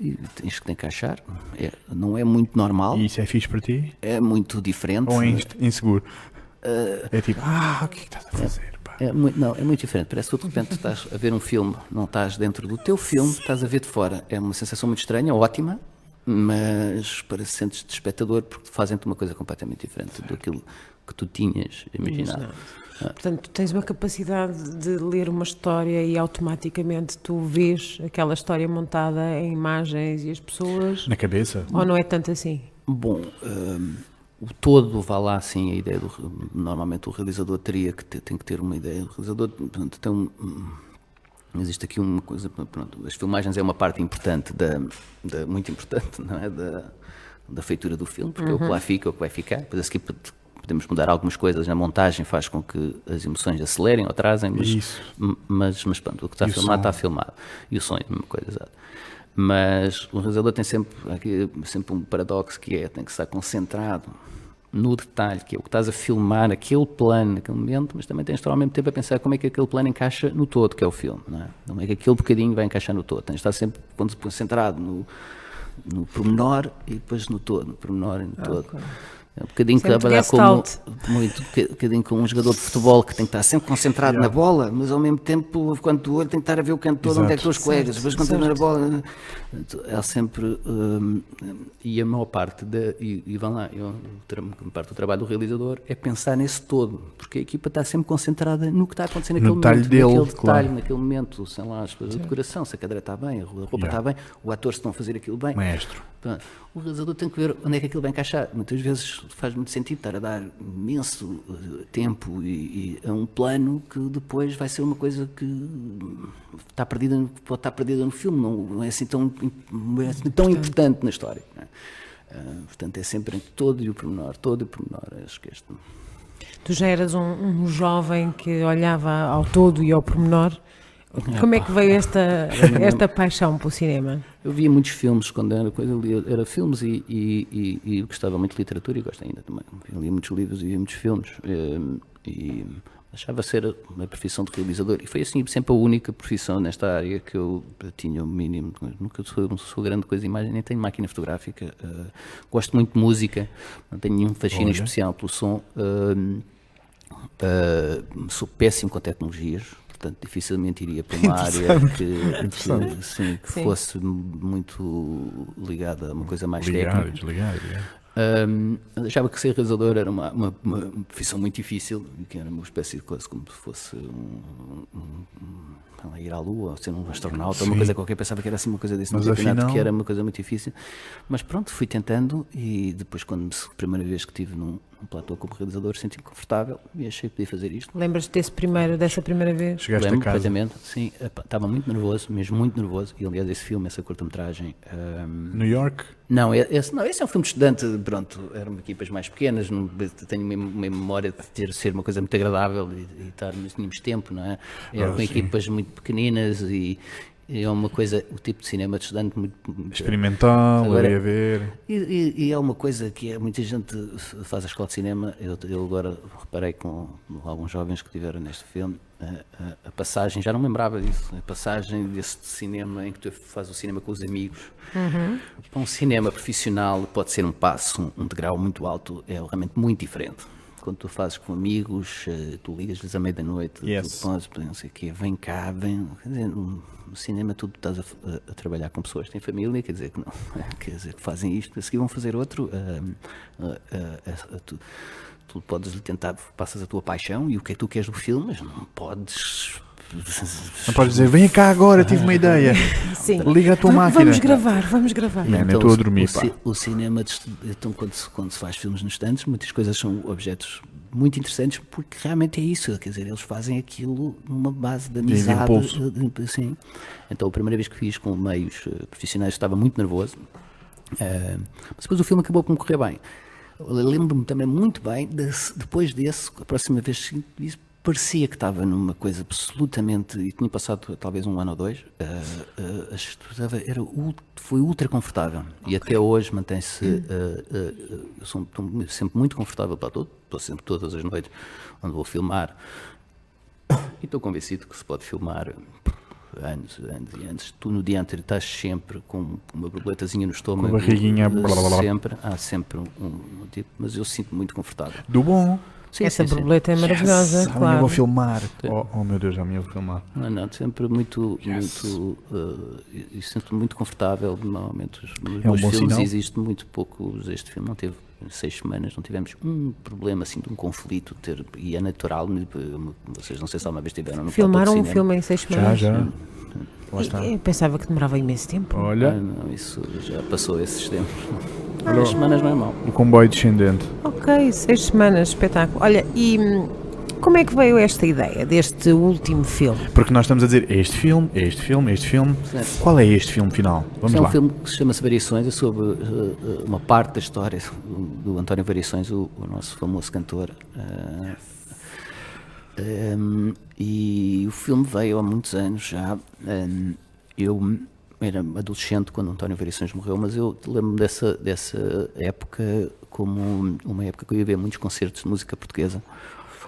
e tens que te encaixar. Não é muito normal, E isso é fixe para ti? é muito diferente. Ou é inseguro? É tipo, o que é que estás a fazer? Pá? É muito diferente. Parece que tu de repente estás a ver um filme, não estás dentro do teu filme, estás a ver de fora. É uma sensação muito estranha, ótima, mas parece que sentes de espectador porque fazem-te uma coisa completamente diferente daquilo que tu tinhas imaginado. Portanto, tu tens uma capacidade de ler uma história e automaticamente tu vês aquela história montada em imagens e as pessoas, Na cabeça? ou não é tanto assim? Bom, o todo, vá lá, assim, a ideia normalmente o realizador teria que tem que ter uma ideia. O realizador, portanto, existe aqui uma coisa, pronto, as filmagens é uma parte importante, muito importante, não é? Da feitura do filme, porque é o que lá fica, é o que vai ficar. Depois a seguir podemos mudar algumas coisas na montagem, faz com que as emoções acelerem ou atrasem, mas pronto, o que está filmado está filmado. E o som é a mesma coisa, exato. Mas o realizador tem sempre um paradoxo que tem que estar concentrado no detalhe, que é o que estás a filmar, aquele plano, naquele momento, mas também tens de estar ao mesmo tempo a pensar como é que aquele plano encaixa no todo, que é o filme, não é? Como é que aquele bocadinho vai encaixar no todo. Tens de estar sempre concentrado no pormenor e depois no todo, no pormenor e no todo. Ok. É um bocadinho Sempre trabalhar Gestalt. um bocadinho com um jogador de futebol que tem que estar sempre concentrado na bola, mas ao mesmo tempo, quando tu olhas, tem que estar a ver o canto todo, onde é que estão os colegas, depois quando estás na bola, é sempre, e a maior parte, e vão lá, parte do trabalho do realizador é pensar nesse todo, porque a equipa está sempre concentrada no que está acontecendo naquele detalhe momento, dele, naquele detalhe, claro. naquele momento, sei lá, a decoração, se a cadeira está bem, a roupa está bem, o ator se estão a fazer aquilo bem. Maestro. Pronto. O realizador tem que ver onde é que aquilo vai encaixar. Muitas vezes faz muito sentido estar a dar imenso tempo e a um plano que depois vai ser uma coisa que está perdida, pode estar perdida no filme, não é assim tão importante na história. Não é? Portanto, é sempre entre todo e o pormenor. Acho que este... Tu já eras um jovem que olhava ao todo e ao pormenor. Como é que veio esta paixão pelo cinema? Eu via muitos filmes quando era coisa, era filmes e gostava muito de literatura e gosto ainda também. Eu lia muitos livros e via muitos filmes e achava ser a profissão de realizador. E foi assim sempre a única profissão nesta área que eu tinha o mínimo. Nunca sou grande coisa de imagem, nem tenho máquina fotográfica. Gosto muito de música, não tenho nenhum fascínio especial pelo som. Sou péssimo com tecnologias. Portanto, dificilmente iria para uma área que fosse muito ligada a uma coisa mais técnica. Desligar. Achava que ser realizador era uma profissão muito difícil, que era uma espécie de coisa como se fosse a ir à Lua, ou ser um astronauta, uma coisa qualquer, pensava que era assim uma coisa desse Mas tipo, afinal... que era uma coisa muito difícil. Mas pronto, fui tentando e depois, a primeira vez que estive num platô como realizador, senti-me confortável e achei que podia fazer isto. Lembras-te dessa primeira vez? Chegaste a Lembro casa. perfeitamente, sim, estava muito nervoso, mesmo muito nervoso, e aliás esse filme, essa curta-metragem... New York? Não, esse é um filme de estudante, pronto, eram equipas mais pequenas, tenho uma memória de ser uma coisa muito agradável e tínhamos tempo, não é? Eram com sim. equipas muito pequeninas e é uma coisa, o tipo de cinema de estudante muito... Experimental, Agora- ali a ver. E é uma coisa que muita gente faz a escola de cinema, eu agora reparei com alguns jovens que tiveram neste filme, a passagem, já não me lembrava disso, a passagem desse cinema em que tu fazes o cinema com os amigos, para um cinema profissional pode ser um passo, um degrau muito alto, é realmente muito diferente. Quando tu fazes com amigos, tu ligas-lhes à meia-da-noite, Yes. tu podes, não sei o quê, vem cá, vem. Quer dizer, no cinema tu estás a trabalhar com pessoas que têm família, quer dizer que não, quer dizer que fazem isto, a seguir vão fazer outro. Tu podes tentar, passas a tua paixão e o que é que tu queres do filme, mas não podes. Não podes dizer, vem cá agora, tive uma ideia. Sim. Liga a tua máquina. Vamos gravar. Man, eu estou a dormir, pá. O cinema, então, quando se faz filmes nos estantes, muitas coisas são objetos muito interessantes porque realmente é isso, quer dizer, eles fazem aquilo numa base de amizade. impulso. Assim. Então, a primeira vez que fiz com meios profissionais estava muito nervoso, mas depois o filme acabou por me correr bem. Eu lembro-me também muito bem, depois desse, a próxima vez que fiz, parecia que estava numa coisa absolutamente, e tinha passado talvez um ano ou dois, foi ultra confortável e até hoje mantém-se, estou sempre muito confortável para todo, estou sempre todas as noites onde vou filmar e estou convencido que se pode filmar anos e anos. Tu no dia anterior estás sempre com uma borboletazinha no estômago, Com a barriguinha, blá, blá, blá. há sempre um tipo, mas eu sinto-me muito confortável. Do bom. Sim, Essa sim, sim. borboleta é maravilhosa, Yes, amanhã claro. vou filmar. Oh meu Deus, amanhã vou filmar. Não, sempre muito, e sinto-me muito confortável. Normalmente nos É um meus bom filmes sinal. existe muito pouco. Este filme não teve 6 semanas, não tivemos um problema assim de um conflito e é natural. Vocês não sei se alguma vez tiveram no Filmaram platô um de cinema. filme em 6 semanas? Já. Lá está. Eu pensava que demorava imenso tempo. Olha, Não, isso já passou esses tempos. Olha. 6 semanas não é mau. o comboio descendente. Ok, 6 semanas, espetáculo. Olha, e como é que veio esta ideia deste último filme? Porque nós estamos a dizer este filme, este filme, este filme. Certo. Qual é este filme final? Vamos É um lá. filme que se chama-se Variações, é sobre uma parte da história do António Variações, o nosso famoso cantor. E o filme veio há muitos anos já. Eu era adolescente quando António Variações morreu, mas eu lembro-me dessa época como uma época que eu ia ver muitos concertos de música portuguesa,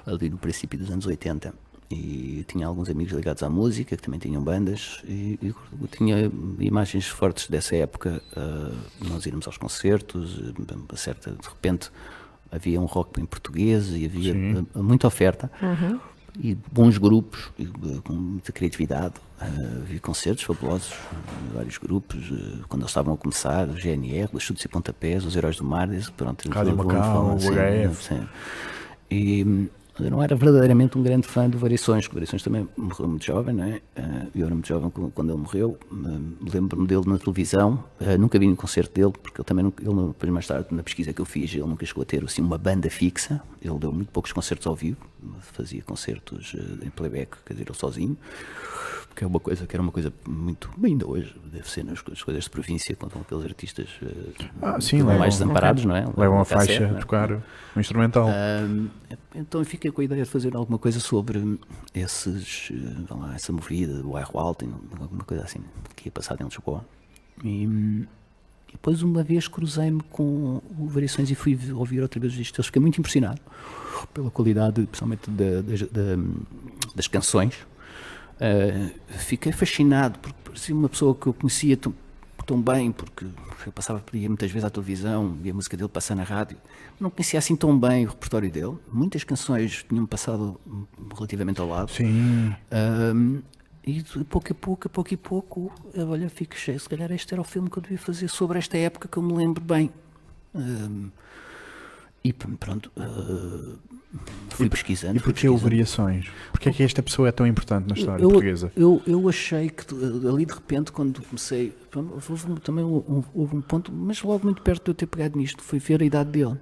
ali no princípio dos anos 80. E tinha alguns amigos ligados à música que também tinham bandas e eu tinha imagens fortes dessa época, nós íamos aos concertos, de repente havia um rock em português e havia muita oferta e bons grupos com muita criatividade, havia concertos fabulosos, vários grupos, quando eles estavam a começar, o GNR, os Chutes e Pontapés, os Heróis do Mar, pronto, Rádio Macau, o HF. sim. E eu não era verdadeiramente um grande fã do Variações, porque Variações também morreu muito jovem, não é? Eu era muito jovem quando ele morreu, lembro-me dele na televisão, nunca vi um concerto dele, porque depois mais tarde na pesquisa que eu fiz, ele nunca chegou a ter assim, uma banda fixa, ele deu muito poucos concertos ao vivo, fazia concertos em playback, quer dizer, ele sozinho, que é uma coisa que era uma coisa muito, ainda hoje, deve ser nas coisas de província, quando são aqueles artistas Sim, mais levam, desamparados, não é? levam a Cassete, faixa não a é? tocar um instrumental. Então eu fiquei com a ideia de fazer alguma coisa sobre essa movida do bairro Alto, alguma coisa assim, que ia passar em Lisboa. E depois uma vez cruzei-me com o Variações e fui ouvir outra vez isto. Fiquei muito impressionado pela qualidade, principalmente das canções. Fiquei fascinado porque parecia uma pessoa que eu conhecia tão bem, porque eu ia muitas vezes à televisão, via a música dele passar na rádio, não conhecia assim tão bem o repertório dele. Muitas canções tinham passado relativamente ao lado. Sim. E de pouco a pouco, olha, fico cheio, se calhar este era o filme que eu devia fazer sobre esta época que eu me lembro bem. E pronto, fui pesquisando. E porquê o Variações? Porquê é que esta pessoa é tão importante na história eu, portuguesa? eu achei que ali de repente, quando comecei, também houve um ponto, mas logo muito perto de eu ter pegado nisto, foi ver a idade dele.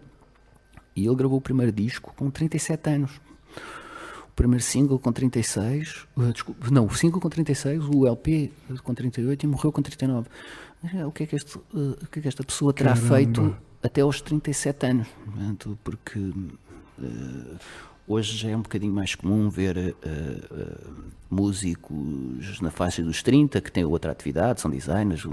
E ele gravou o primeiro disco com 37 anos. O primeiro single com 36, o single com 36, o LP com 38 e morreu com 39. O que é que esta pessoa terá feito até aos 37 anos? Porque hoje já é um bocadinho mais comum ver músicos na faixa dos 30 que têm outra atividade, são designers,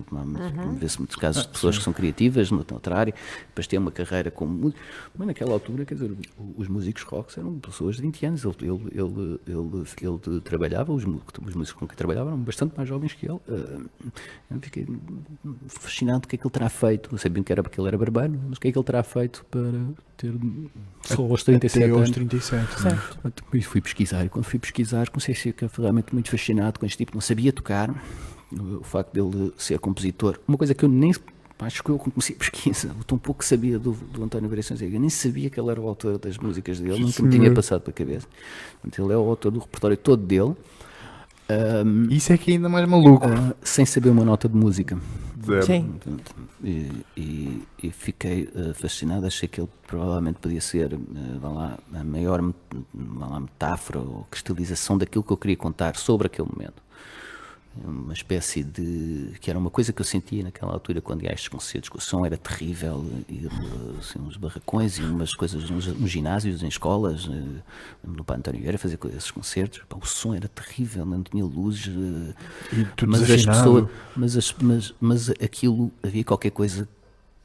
vê-se muitos casos de pessoas que são criativas noutra área, depois têm uma carreira como músico. Mas naquela altura, quer dizer, os músicos rock eram pessoas de 20 anos, ele trabalhava, os músicos com quem trabalhava eram bastante mais jovens que ele. Eu fiquei fascinado do que é que ele terá feito. Eu sabia que era porque ele era barbano, mas o que é que ele terá feito para ter só aos 37 até aos anos? 37, Certo. E fui pesquisar, e quando fui pesquisar comecei a ficar realmente muito fascinado com este tipo, não sabia tocar, o facto dele ser compositor, uma coisa que eu nem, acho que eu comecei a pesquisa, tão pouco sabia do António Variações, eu nem sabia que ele era o autor das músicas dele, nunca me tinha passado pela cabeça. Portanto, ele é o autor do repertório todo dele, Isso é que é ainda mais maluco. sem saber uma nota de música. Zero. Sim. E fiquei fascinado, achei que ele provavelmente podia ser a maior metáfora ou cristalização daquilo que eu queria contar sobre aquele momento. Uma espécie de... que era uma coisa que eu sentia naquela altura quando ia a estes concertos, que o som era terrível, e, assim, uns barracões e umas coisas nos ginásios, em escolas, no Padre António Vieira, fazer esses concertos, pá, o som era terrível, não tinha luz, E tudo mas as desafinado. pessoas, mas aquilo, havia qualquer coisa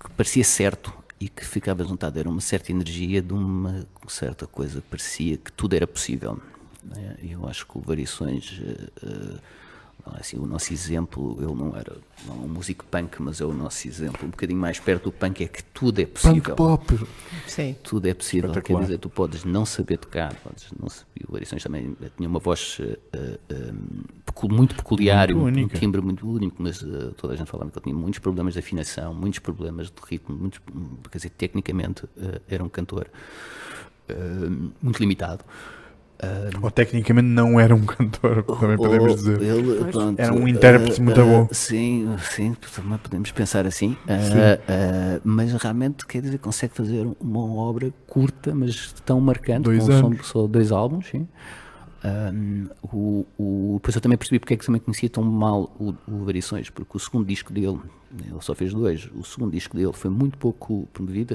que parecia certo e que ficava juntado, era uma certa energia de uma certa coisa que parecia que tudo era possível, né? E eu acho que o Variações, assim, o nosso exemplo, ele não era um músico punk, mas é o nosso exemplo um bocadinho mais perto do punk, é que tudo é possível. Punk pop. Sim. Tudo é possível, quer Espetacular. dizer, tu podes não saber tocar, e o Variações também tinha uma voz muito peculiar, Muito um única. timbre muito único, mas toda a gente falava que ele tinha muitos problemas de afinação, muitos problemas de ritmo, quer dizer, tecnicamente era um cantor muito limitado. Ou tecnicamente não era um cantor, também podemos dizer. Ele, pronto, Era um intérprete muito bom. Sim, também podemos pensar assim. Mas realmente, quer dizer, consegue fazer uma obra curta, mas tão marcante, 2 com anos. só 2 álbuns, sim. Depois eu também percebi porque é que também conhecia tão mal o Variações, porque o segundo disco dele, ele só fez 2, o segundo disco dele foi muito pouco promovido.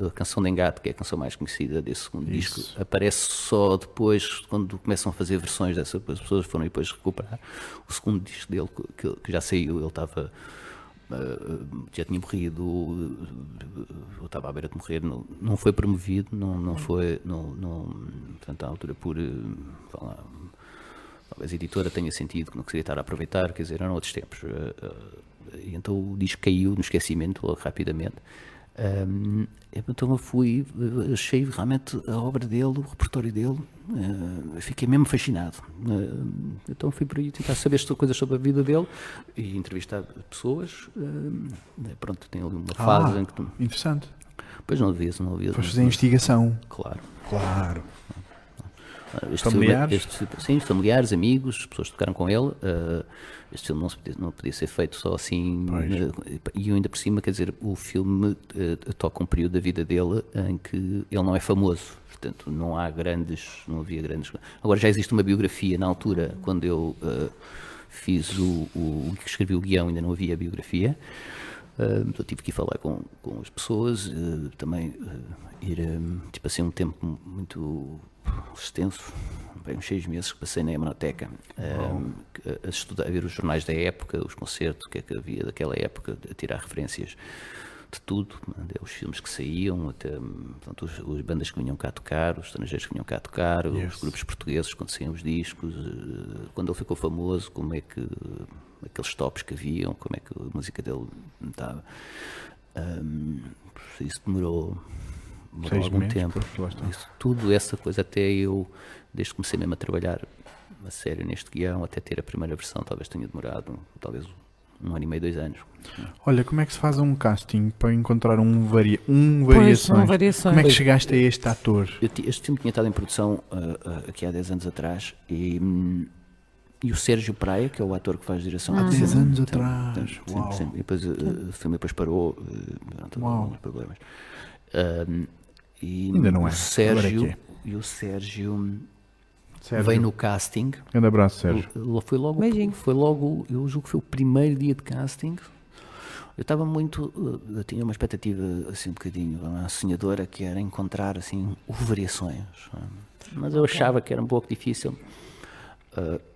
A canção de Engate, que é a canção mais conhecida desse segundo disco, aparece só depois, quando começam a fazer versões dessa, as pessoas foram depois recuperar. O segundo disco dele, que já saiu, ele estava... já tinha morrido, eu estava à beira de morrer, não foi promovido, não foi, portanto, à altura talvez a editora tenha sentido que não queria estar a aproveitar, quer dizer, eram outros tempos, e então o disco caiu no esquecimento logo rapidamente. Então eu achei realmente a obra dele, o repertório dele, fiquei mesmo fascinado. Então fui por aí tentar saber coisas sobre a vida dele e entrevistar pessoas. Pronto, tem ali uma fase em que tu... Interessante. Pois não havia. Foste fazer investigação. Claro. Claro. Familiares? Familiares? Sim, familiares, amigos, pessoas que tocaram com ele. Este filme não podia ser feito só assim. E ainda por cima, quer dizer, o filme toca um período da vida dele em que ele não é famoso. Portanto, não havia grandes... Agora já existe uma biografia na altura, quando eu fiz que escrevi o guião, ainda não havia biografia. Eu tive que ir falar com as pessoas, também ir, tipo assim, um tempo muito extenso, bem, uns 6 meses que passei na hemeroteca, a estudar, a ver os jornais da época, os concertos, o que é que havia daquela época, a tirar referências de tudo, os filmes que saíam, até, portanto, as bandas que vinham cá tocar, os estrangeiros que vinham cá tocar, os grupos portugueses quando saíam os discos, quando ele ficou famoso, como é que aqueles tops que haviam, como é que a música dele estava. Isso demorou 6 algum meses, tempo. Tudo essa coisa, até eu, desde que comecei mesmo a trabalhar a sério neste guião, até ter a primeira versão, talvez tenha demorado talvez 1 ano e meio, 2 anos. Olha, como é que se faz um casting para encontrar um Pois, variações? são variações. Como é que chegaste a este ator? Este filme tinha estado em produção aqui há 10 anos atrás e o Sérgio Praia, que é o ator que faz direção. Há 10 anos Sim, atrás. sim, Uau. sim. E depois o filme depois parou, pronto, Uau. alguns problemas. E Ainda não é. O Sérgio, Agora e o Sérgio Sérgio. veio no casting. Grande abraço, Sérgio. Beijinho. Foi logo, eu julgo que foi o primeiro dia de casting. Eu estava muito, eu tinha uma expectativa assim um bocadinho sonhadora, que era encontrar assim variações, mas eu achava que era um pouco difícil,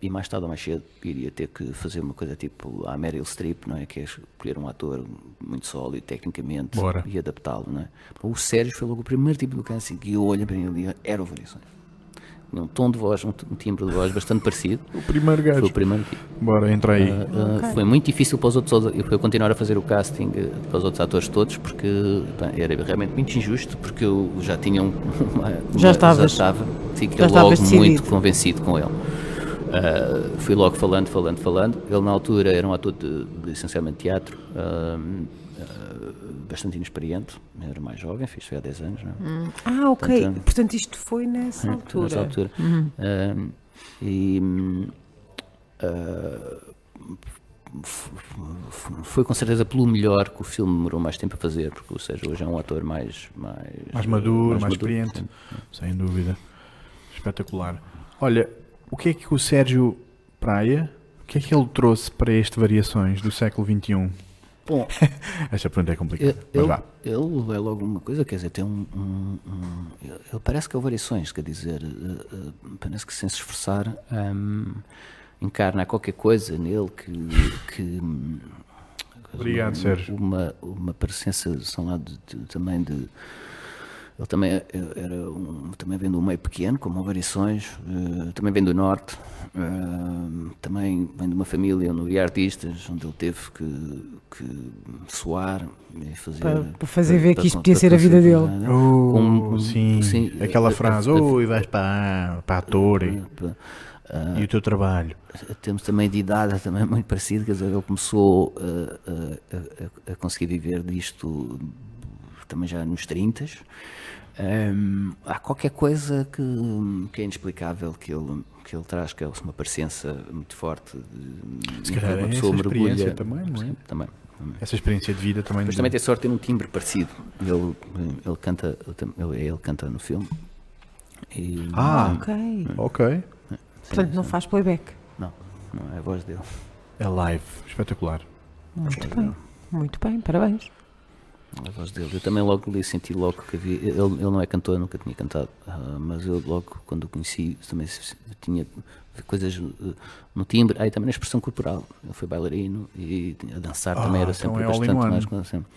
e mais tarde ou mais cedo iria ter que fazer uma coisa tipo a Meryl Streep, não é? Que é escolher um ator muito sólido tecnicamente. Bora. E adaptá-lo, não é? O Sérgio foi logo o primeiro tipo do casting que eu olhei para ele e eram variações. Tinha um tom de voz, um timbre de voz bastante parecido. O primeiro gajo. Foi o primeiro tipo. Bora, entra aí. Foi muito difícil para os outros, eu continuar a fazer o casting para os outros atores todos, porque era realmente muito injusto, porque eu já tinha Já estavas. fiquei Já logo estavas muito decidido. convencido com ele. Fui logo falando. Ele na altura era um ator de essencialmente teatro, bastante inexperiente, era mais jovem, foi há 10 anos, não é? Ok. Portanto, Portanto, isto foi nessa altura. Nessa altura. Foi com certeza pelo melhor que o filme demorou mais tempo a fazer, porque o Sérgio hoje é um ator mais Mais maduro, experiente. sim. Sem dúvida. Espetacular. Olha, o que é que o Sérgio Praia, o que é que ele trouxe para este Variações do século XXI? Bom, Esta pergunta é complicada. Mas vá. ele é logo uma coisa, quer dizer, tem ele parece que é o Variações, quer dizer, parece que sem se esforçar encarna qualquer coisa nele que Obrigado, Sérgio. uma presença, são lá também de. Ele também também vem de um meio pequeno, como Variações, também vem do Norte, também vem de uma família onde havia artistas, onde ele teve que suar e fazer... Para fazer ver que isto podia ser a vida dele. Sim. Aquela frase, e vais para ator e o teu trabalho. Temos também de idade também muito parecida, quer dizer, ele começou a conseguir viver disto também já nos 30. Há qualquer coisa que é inexplicável que ele traz, que é uma presença muito forte. Se calhar é uma essa pessoa experiência mergulha. também, não é? Sim, também. Essa experiência de vida também. Mas também tem sorte de ter um timbre parecido. Ele canta no filme. E, Ok. Ok. Portanto, não faz playback. não é a voz dele. É live. Espetacular. Muito bem. Muito bem, parabéns. A voz dele. Eu também logo li, senti logo que havia. Ele não é cantor, nunca tinha cantado, mas eu logo, quando o conheci, também tinha coisas no timbre, aí também na expressão corporal. Ele foi bailarino e a dançar também era sempre então é all in bastante one. mais. Sempre.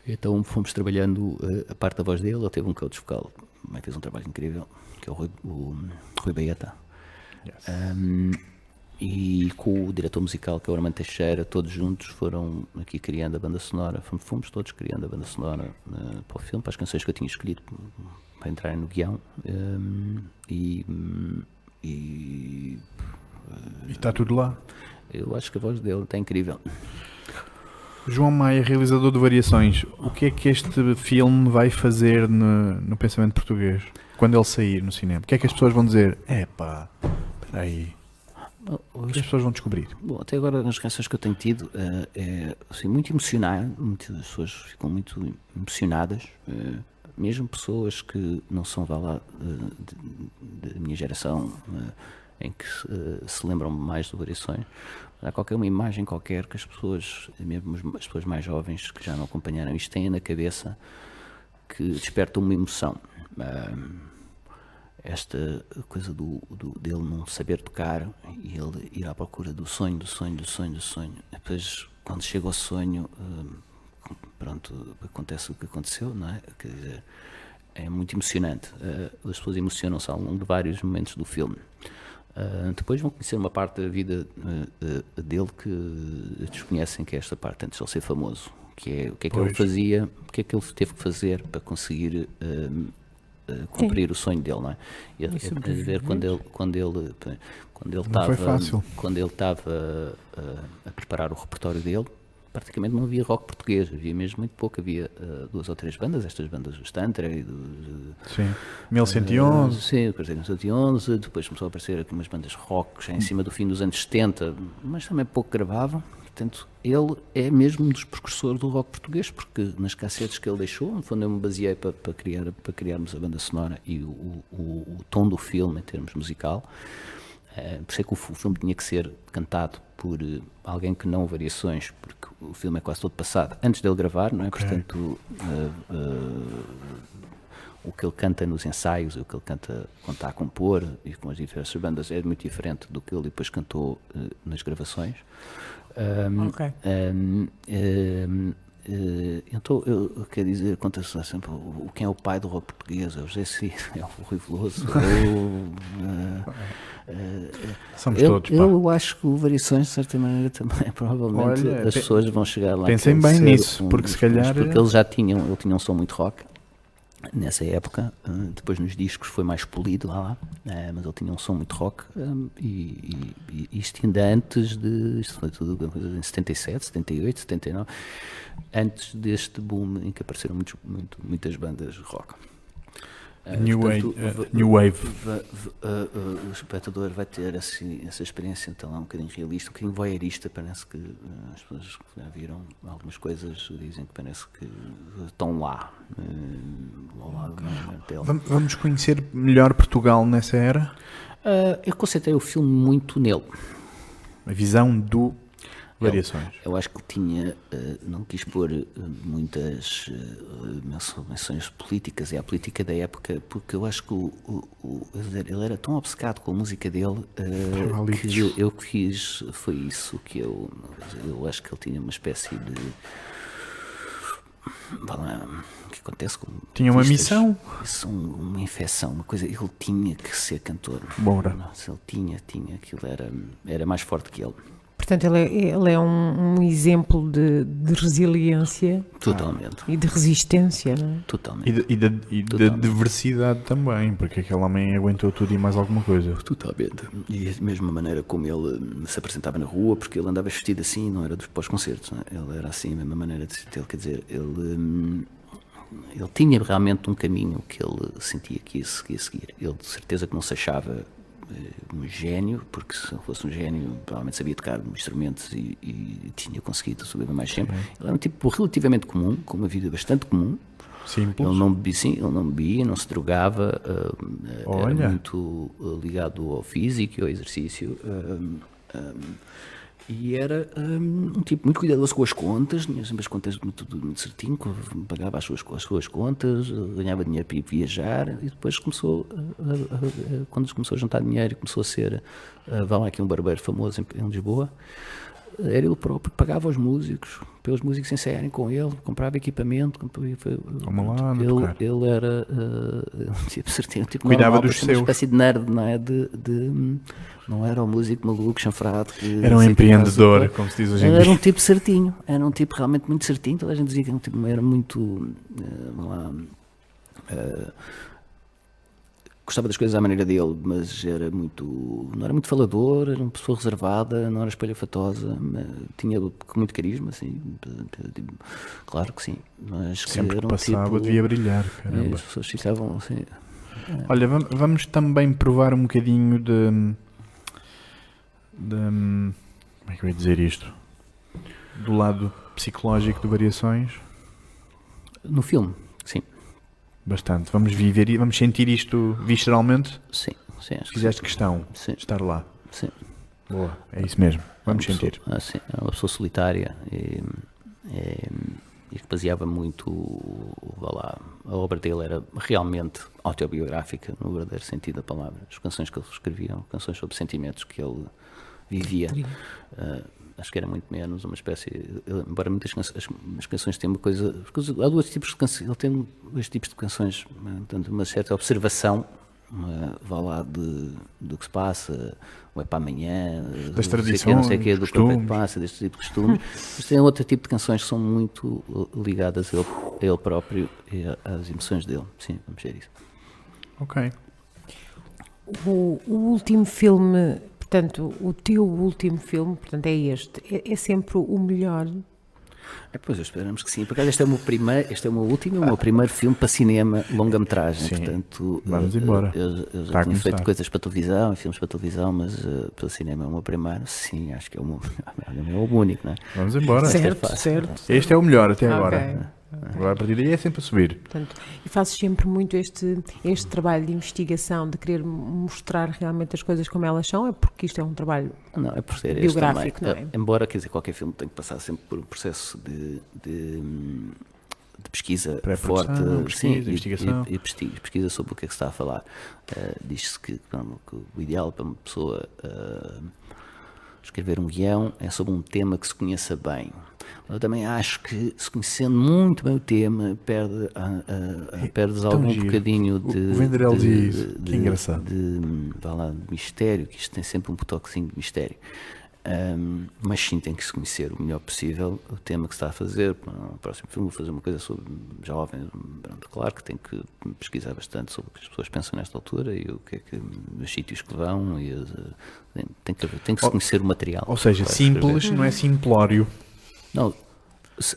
Então fomos trabalhando a parte da voz dele. Ele teve um coach vocal, também fez um trabalho incrível, que é o Rui Baeta. Yes. E com o diretor musical, que é o Armando Teixeira, todos juntos foram aqui criando a banda sonora. Fomos todos criando a banda sonora para o filme, para as canções que eu tinha escolhido para entrarem no guião. E está tudo lá. eu acho que a voz dele está incrível. João Maia, realizador de Variações, o que é que este filme vai fazer no pensamento português? Quando ele sair no cinema? O que é que as pessoas vão dizer? Epá, espera aí. O que as pessoas vão descobrir? Bom, até agora nas reações que eu tenho tido é assim, muito emocionado, muitas pessoas ficam muito emocionadas, mesmo pessoas que não são da minha geração, em que se lembram mais de Variações. Há qualquer uma imagem qualquer que as pessoas, mesmo as pessoas mais jovens que já não acompanharam isto, têm na cabeça, que desperta uma emoção. Esta coisa dele não saber tocar e ele ir à procura do sonho. Depois, quando chega ao sonho, pronto, acontece o que aconteceu, não é? Que é muito emocionante. As pessoas emocionam-se ao longo de vários momentos do filme. Depois vão conhecer uma parte da vida dele que desconhecem, que é esta parte antes de ele ser famoso, que é o que é que ele fazia, o que é que ele teve que fazer para conseguir cumprir o sonho dele, não é? E ver quando ele foi fácil. estava a preparar o repertório dele, praticamente não havia rock português, havia mesmo muito pouco, havia 2 ou 3 bandas, estas bandas do Stantra e Sim. 1111. sim, depois 1111, depois começou a aparecer aqui umas bandas rock já em cima do fim dos anos 70, mas também pouco gravavam. Portanto, ele é mesmo um dos precursores do rock português, porque nas cassetes que ele deixou, no fundo eu me baseei para criarmos a banda sonora e o tom do filme em termos musical. Por isso é que o filme tinha que ser cantado por alguém que não variações, porque o filme é quase todo passado antes dele gravar, não é? Okay. Portanto, o que ele canta nos ensaios, o que ele canta quando está a compor e com as diversas bandas é muito diferente do que ele depois cantou nas gravações. Então, eu quero dizer, conta-se sempre quem é o pai do rock português, é o José Cid, é o Rui Veloso, somos todos, pá. Eu acho que o Variações, de certa maneira, também, provavelmente, as pessoas vão chegar lá. Pensem bem nisso, porque se calhar... Porque eles já tinham um som muito rock, nessa época, depois nos discos foi mais polido lá, mas ele tinha um som muito rock, e isto ainda antes isto foi tudo em 77, 78, 79, antes deste boom em que apareceram muitas bandas rock. New Wave. O espectador vai ter essa experiência, então é um bocadinho realista, um bocadinho voyeurista. Parece que as pessoas que já viram algumas coisas dizem que parece que estão lá. Vamos conhecer melhor Portugal nessa era? Eu concentrei o filme muito nele. A visão do Variações. Eu acho que ele tinha, não quis pôr muitas menções políticas, é a política da época, porque eu acho que ele era tão obcecado com a música dele que eu quis, foi isso que eu acho que ele tinha uma espécie de... O que acontece com... Tinha uma missão? Isso, uma infecção, uma coisa, ele tinha que ser cantor. Bora. Nossa, ele tinha, aquilo era mais forte que ele. Portanto, ele é um exemplo de resiliência. Totalmente. E de resistência, não é? Totalmente. E da diversidade também, porque aquele homem aguentou tudo e mais alguma coisa. Totalmente. E a mesma maneira como ele se apresentava na rua, porque ele andava vestido assim, não era dos pós-concertos, não é? Ele era assim, a mesma maneira de ser dele, quer dizer, ele tinha realmente um caminho que ele sentia que ia seguir. Ele de certeza que não se achava um gênio, porque se fosse um gênio provavelmente sabia tocar instrumentos e tinha conseguido subir mais sempre. Ele era um tipo relativamente comum, com uma vida bastante comum. Simples. Ele não bebia, não se drogava, era muito ligado ao físico e ao exercício. E era um tipo muito cuidadoso com as contas, tinha sempre as contas muito certinho, pagava as suas contas, ganhava dinheiro para ir viajar, e depois quando começou a juntar dinheiro e começou a ser, vá lá aqui um barbeiro famoso em Lisboa, era ele próprio que pagava os músicos, para os músicos ensaiarem com ele, comprava equipamento, ele era tipo certinho, tipo cuidava normal, dos seus. Uma espécie de nerd, não é? Não era um músico maluco, chanfrado. Era um empreendedor, como se diz hoje em dia. Era um tipo certinho, era um tipo realmente muito certinho. Toda a gente dizia que era muito. Gostava das coisas à maneira dele, mas não era muito falador, era uma pessoa reservada, não era espalhafatosa, tinha muito carisma, assim, claro que sim. Mas sempre que passava devia brilhar, caramba. As pessoas ficavam assim. Olha, vamos também provar um bocadinho como é que eu ia dizer isto? Do lado psicológico de Variações? No filme, sim. Bastante. Vamos sentir isto visceralmente? Sim. Fizeste questão de estar lá? Sim. Boa, é isso mesmo. Vamos sentir. Sim, é uma pessoa solitária e que baseava muito, a obra dele era realmente autobiográfica, no verdadeiro sentido da palavra. As canções que ele escrevia, canções sobre sentimentos que ele vivia. Acho que era muito menos uma espécie, embora muitas as canções têm uma coisa, porque há dois tipos de canções, ele tem dois tipos de canções, tanto uma certa observação, vá lá do que se passa, ou é para amanhã, das tradições, não sei o que, do que passa, deste tipo de costumes, mas tem outro tipo de canções que são muito ligadas a ele próprio e às emoções dele. Sim, vamos ver isso. Ok. O último filme, portanto, o teu último filme, portanto, é este. É sempre o melhor. Pois, esperamos que sim. Por acaso, este é o meu último e o meu primeiro filme para cinema, longa-metragem. Sim, Portanto, vamos embora. Eu Está a já tinha começar. feito coisas para televisão, filmes para televisão, mas para cinema é o meu primeiro. Sim, acho que é o meu único, não é? Vamos embora. Certo, certo. Este é o melhor até Ok. agora. Agora a partir daí é sempre a subir. Portanto, e fazes sempre muito este trabalho de investigação, de querer mostrar realmente as coisas como elas são, é porque isto é um trabalho Não, é por ser este biográfico, também. não é? Embora, quer dizer, qualquer filme tem que passar sempre por um processo de pesquisa Pré-produção, forte, pesquisa, sim, investigação. e pesquisa sobre o que é que se está a falar. Diz-se que o ideal para uma pessoa escrever um guião é sobre um tema que se conheça bem. Eu também acho que, se conhecendo muito bem o tema, perdes algum giro. bocadinho de... O Vendrell diz isso. Que engraçado. de mistério, que isto tem sempre um toquezinho de mistério. Mas sim, tem que se conhecer o melhor possível o tema que se está a fazer. Para o próximo filme, vou fazer uma coisa sobre jovens. Pronto, claro que tem que pesquisar bastante sobre o que as pessoas pensam nesta altura e o que é que os sítios que vão. Tem que se conhecer o material. Ou seja, para simples escrever. não é simplório. Não,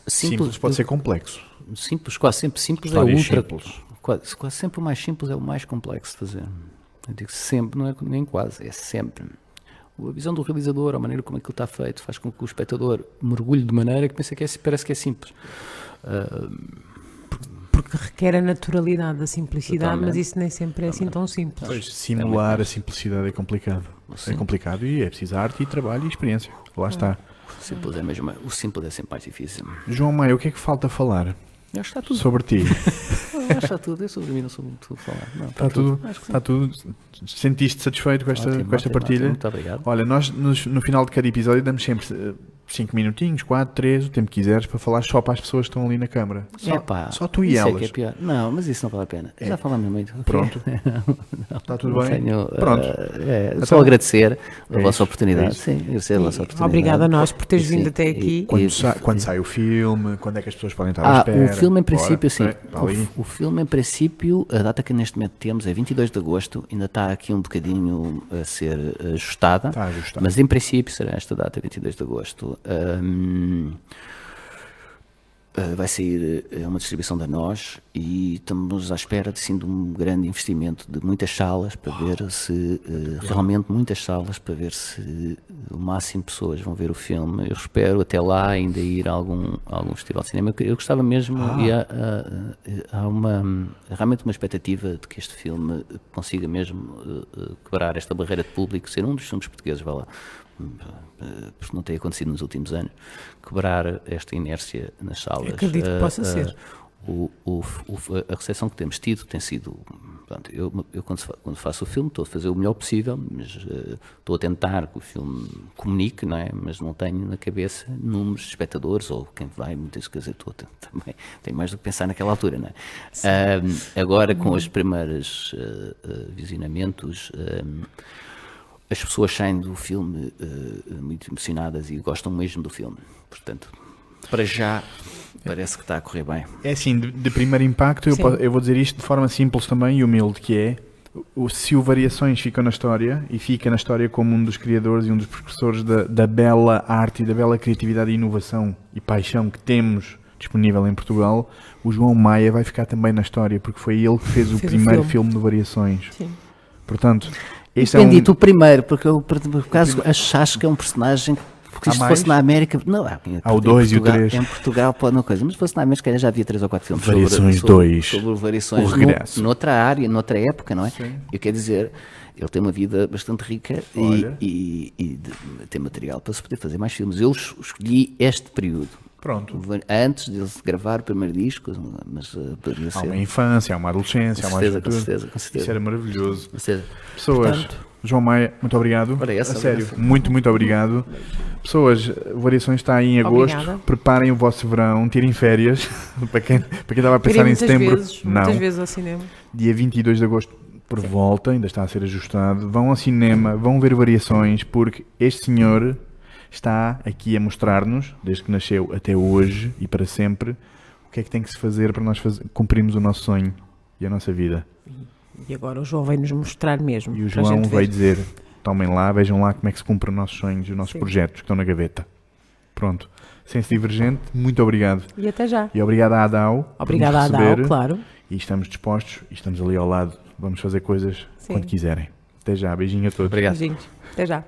Simples pode ser complexo. Simples, quase sempre simples é Histórias ultra. simples. Quase sempre o mais simples é o mais complexo de fazer. Eu digo sempre, não é nem quase, é sempre. A visão do realizador, a maneira como aquilo está feito, faz com que o espectador mergulhe de maneira que parece que é simples. porque requer a naturalidade da simplicidade, Totalmente. mas isso nem sempre é assim tão simples. Pois, simular a simplicidade é complicado. Sim. É complicado e é preciso arte e trabalho e experiência. Lá está. O simples é sempre mais difícil. João Maia, o que é que falta falar Eu acho que está tudo. sobre ti? Eu acho que está tudo. Eu sobre mim não sou muito a falar. Não, Está tudo? Acho que sim. Está tudo? Sentiste satisfeito com esta, Ótimo, com esta ótimo, partilha? ótimo. Muito obrigado. Olha, nós no final de cada episódio damos sempre 5 minutinhos, 4, 3, o tempo que quiseres, para falar só para as pessoas que estão ali na câmara. Só tu e isso elas. É que é pior. Não, mas isso não vale a pena. Já falamos muito. Pronto. Está tudo bem? Pronto. Então, Só agradecer a é vossa isso, oportunidade. é isso. Sim, agradecer a vossa oportunidade. Obrigada a nós por teres Sim, vindo até e- aqui. Quando sai o filme, quando é que as pessoas podem estar à espera? O filme em princípio, Bora, sim. está ali. O filme em princípio, a data que neste momento temos é 22 de agosto, ainda está aqui um bocadinho a ser ajustada, Está ajustado. mas em princípio será esta data, 22 de agosto. Vai sair uma distribuição da Nós e estamos à espera de um grande investimento de muitas salas para ver se realmente muitas salas para ver se o máximo de pessoas vão ver o filme. Eu espero até lá ainda ir a algum festival de cinema. Eu gostava mesmo e há realmente uma expectativa de que este filme consiga mesmo quebrar esta barreira de público, ser um dos filmes portugueses, vá lá, porque não tem acontecido nos últimos anos, quebrar esta inércia nas salas. Acredito que possa ser. A recepção que temos tido tem sido. Pronto, eu quando faço o filme estou a fazer o melhor possível, mas estou a tentar que o filme comunique, não é? Mas não tenho na cabeça números de espectadores ou quem vai, muitas coisas. Também tenho mais do que pensar naquela altura, não é? Agora, com os primeiros visionamentos. As pessoas saem do filme muito emocionadas e gostam mesmo do filme. Portanto, para já, parece que está a correr bem. É assim, de primeiro impacto, Sim. eu vou dizer isto de forma simples também e humilde, que é, se o Variações fica na história, e fica na história como um dos criadores e um dos precursores da bela arte e da bela criatividade e inovação e paixão que temos disponível em Portugal, o João Maia vai ficar também na história, porque foi ele que fez o primeiro filme de Variações. Sim. Portanto, este Depende do primeiro, porque eu, por acaso, acho que é um personagem. Porque Há se mais? fosse na América. Não, Há o 2 e o 3. Em Portugal pode uma coisa, mas se fosse na América já havia 3 ou 4 filmes Variações sobre 2, sobre variações o regresso. noutra área, noutra época, não é? Sim. Eu quero dizer, ele tem uma vida bastante rica Olha. e tem material para se poder fazer mais filmes. Eu escolhi este período. Pronto. Antes de ele gravar o primeiro disco, mas poderia Há ser. uma infância, há uma adolescência, há Com uma certeza, juventude. com certeza. Isso era maravilhoso. Ou seja, Pessoas, portanto, João Maia, muito obrigado. Ora, essa, a sério, essa. muito obrigado. Pessoas, Variações está aí em agosto. Obrigada. Preparem o vosso verão, tirem férias. para quem estava a pensar Queria em setembro, muitas vezes ao cinema. Dia 22 de agosto por volta, ainda está a ser ajustado. Vão ao cinema, vão ver Variações, porque este senhor está aqui a mostrar-nos, desde que nasceu até hoje e para sempre, o que é que tem que se fazer para nós cumprirmos o nosso sonho e a nossa vida. E agora o João veio-nos mostrar mesmo. E o para a João gente ver. veio dizer, tomem lá, vejam lá como é que se cumprem os nossos sonhos, os nossos Sim. projetos que estão na gaveta. Pronto. Senso Divergente, muito obrigado. E até já. E obrigado à ADAO por Obrigada nos à receber. DAO, claro. E estamos dispostos, e estamos ali ao lado, vamos fazer coisas Sim. quando quiserem. Até já, beijinho a todos. Obrigado. Beijinhos. Até já.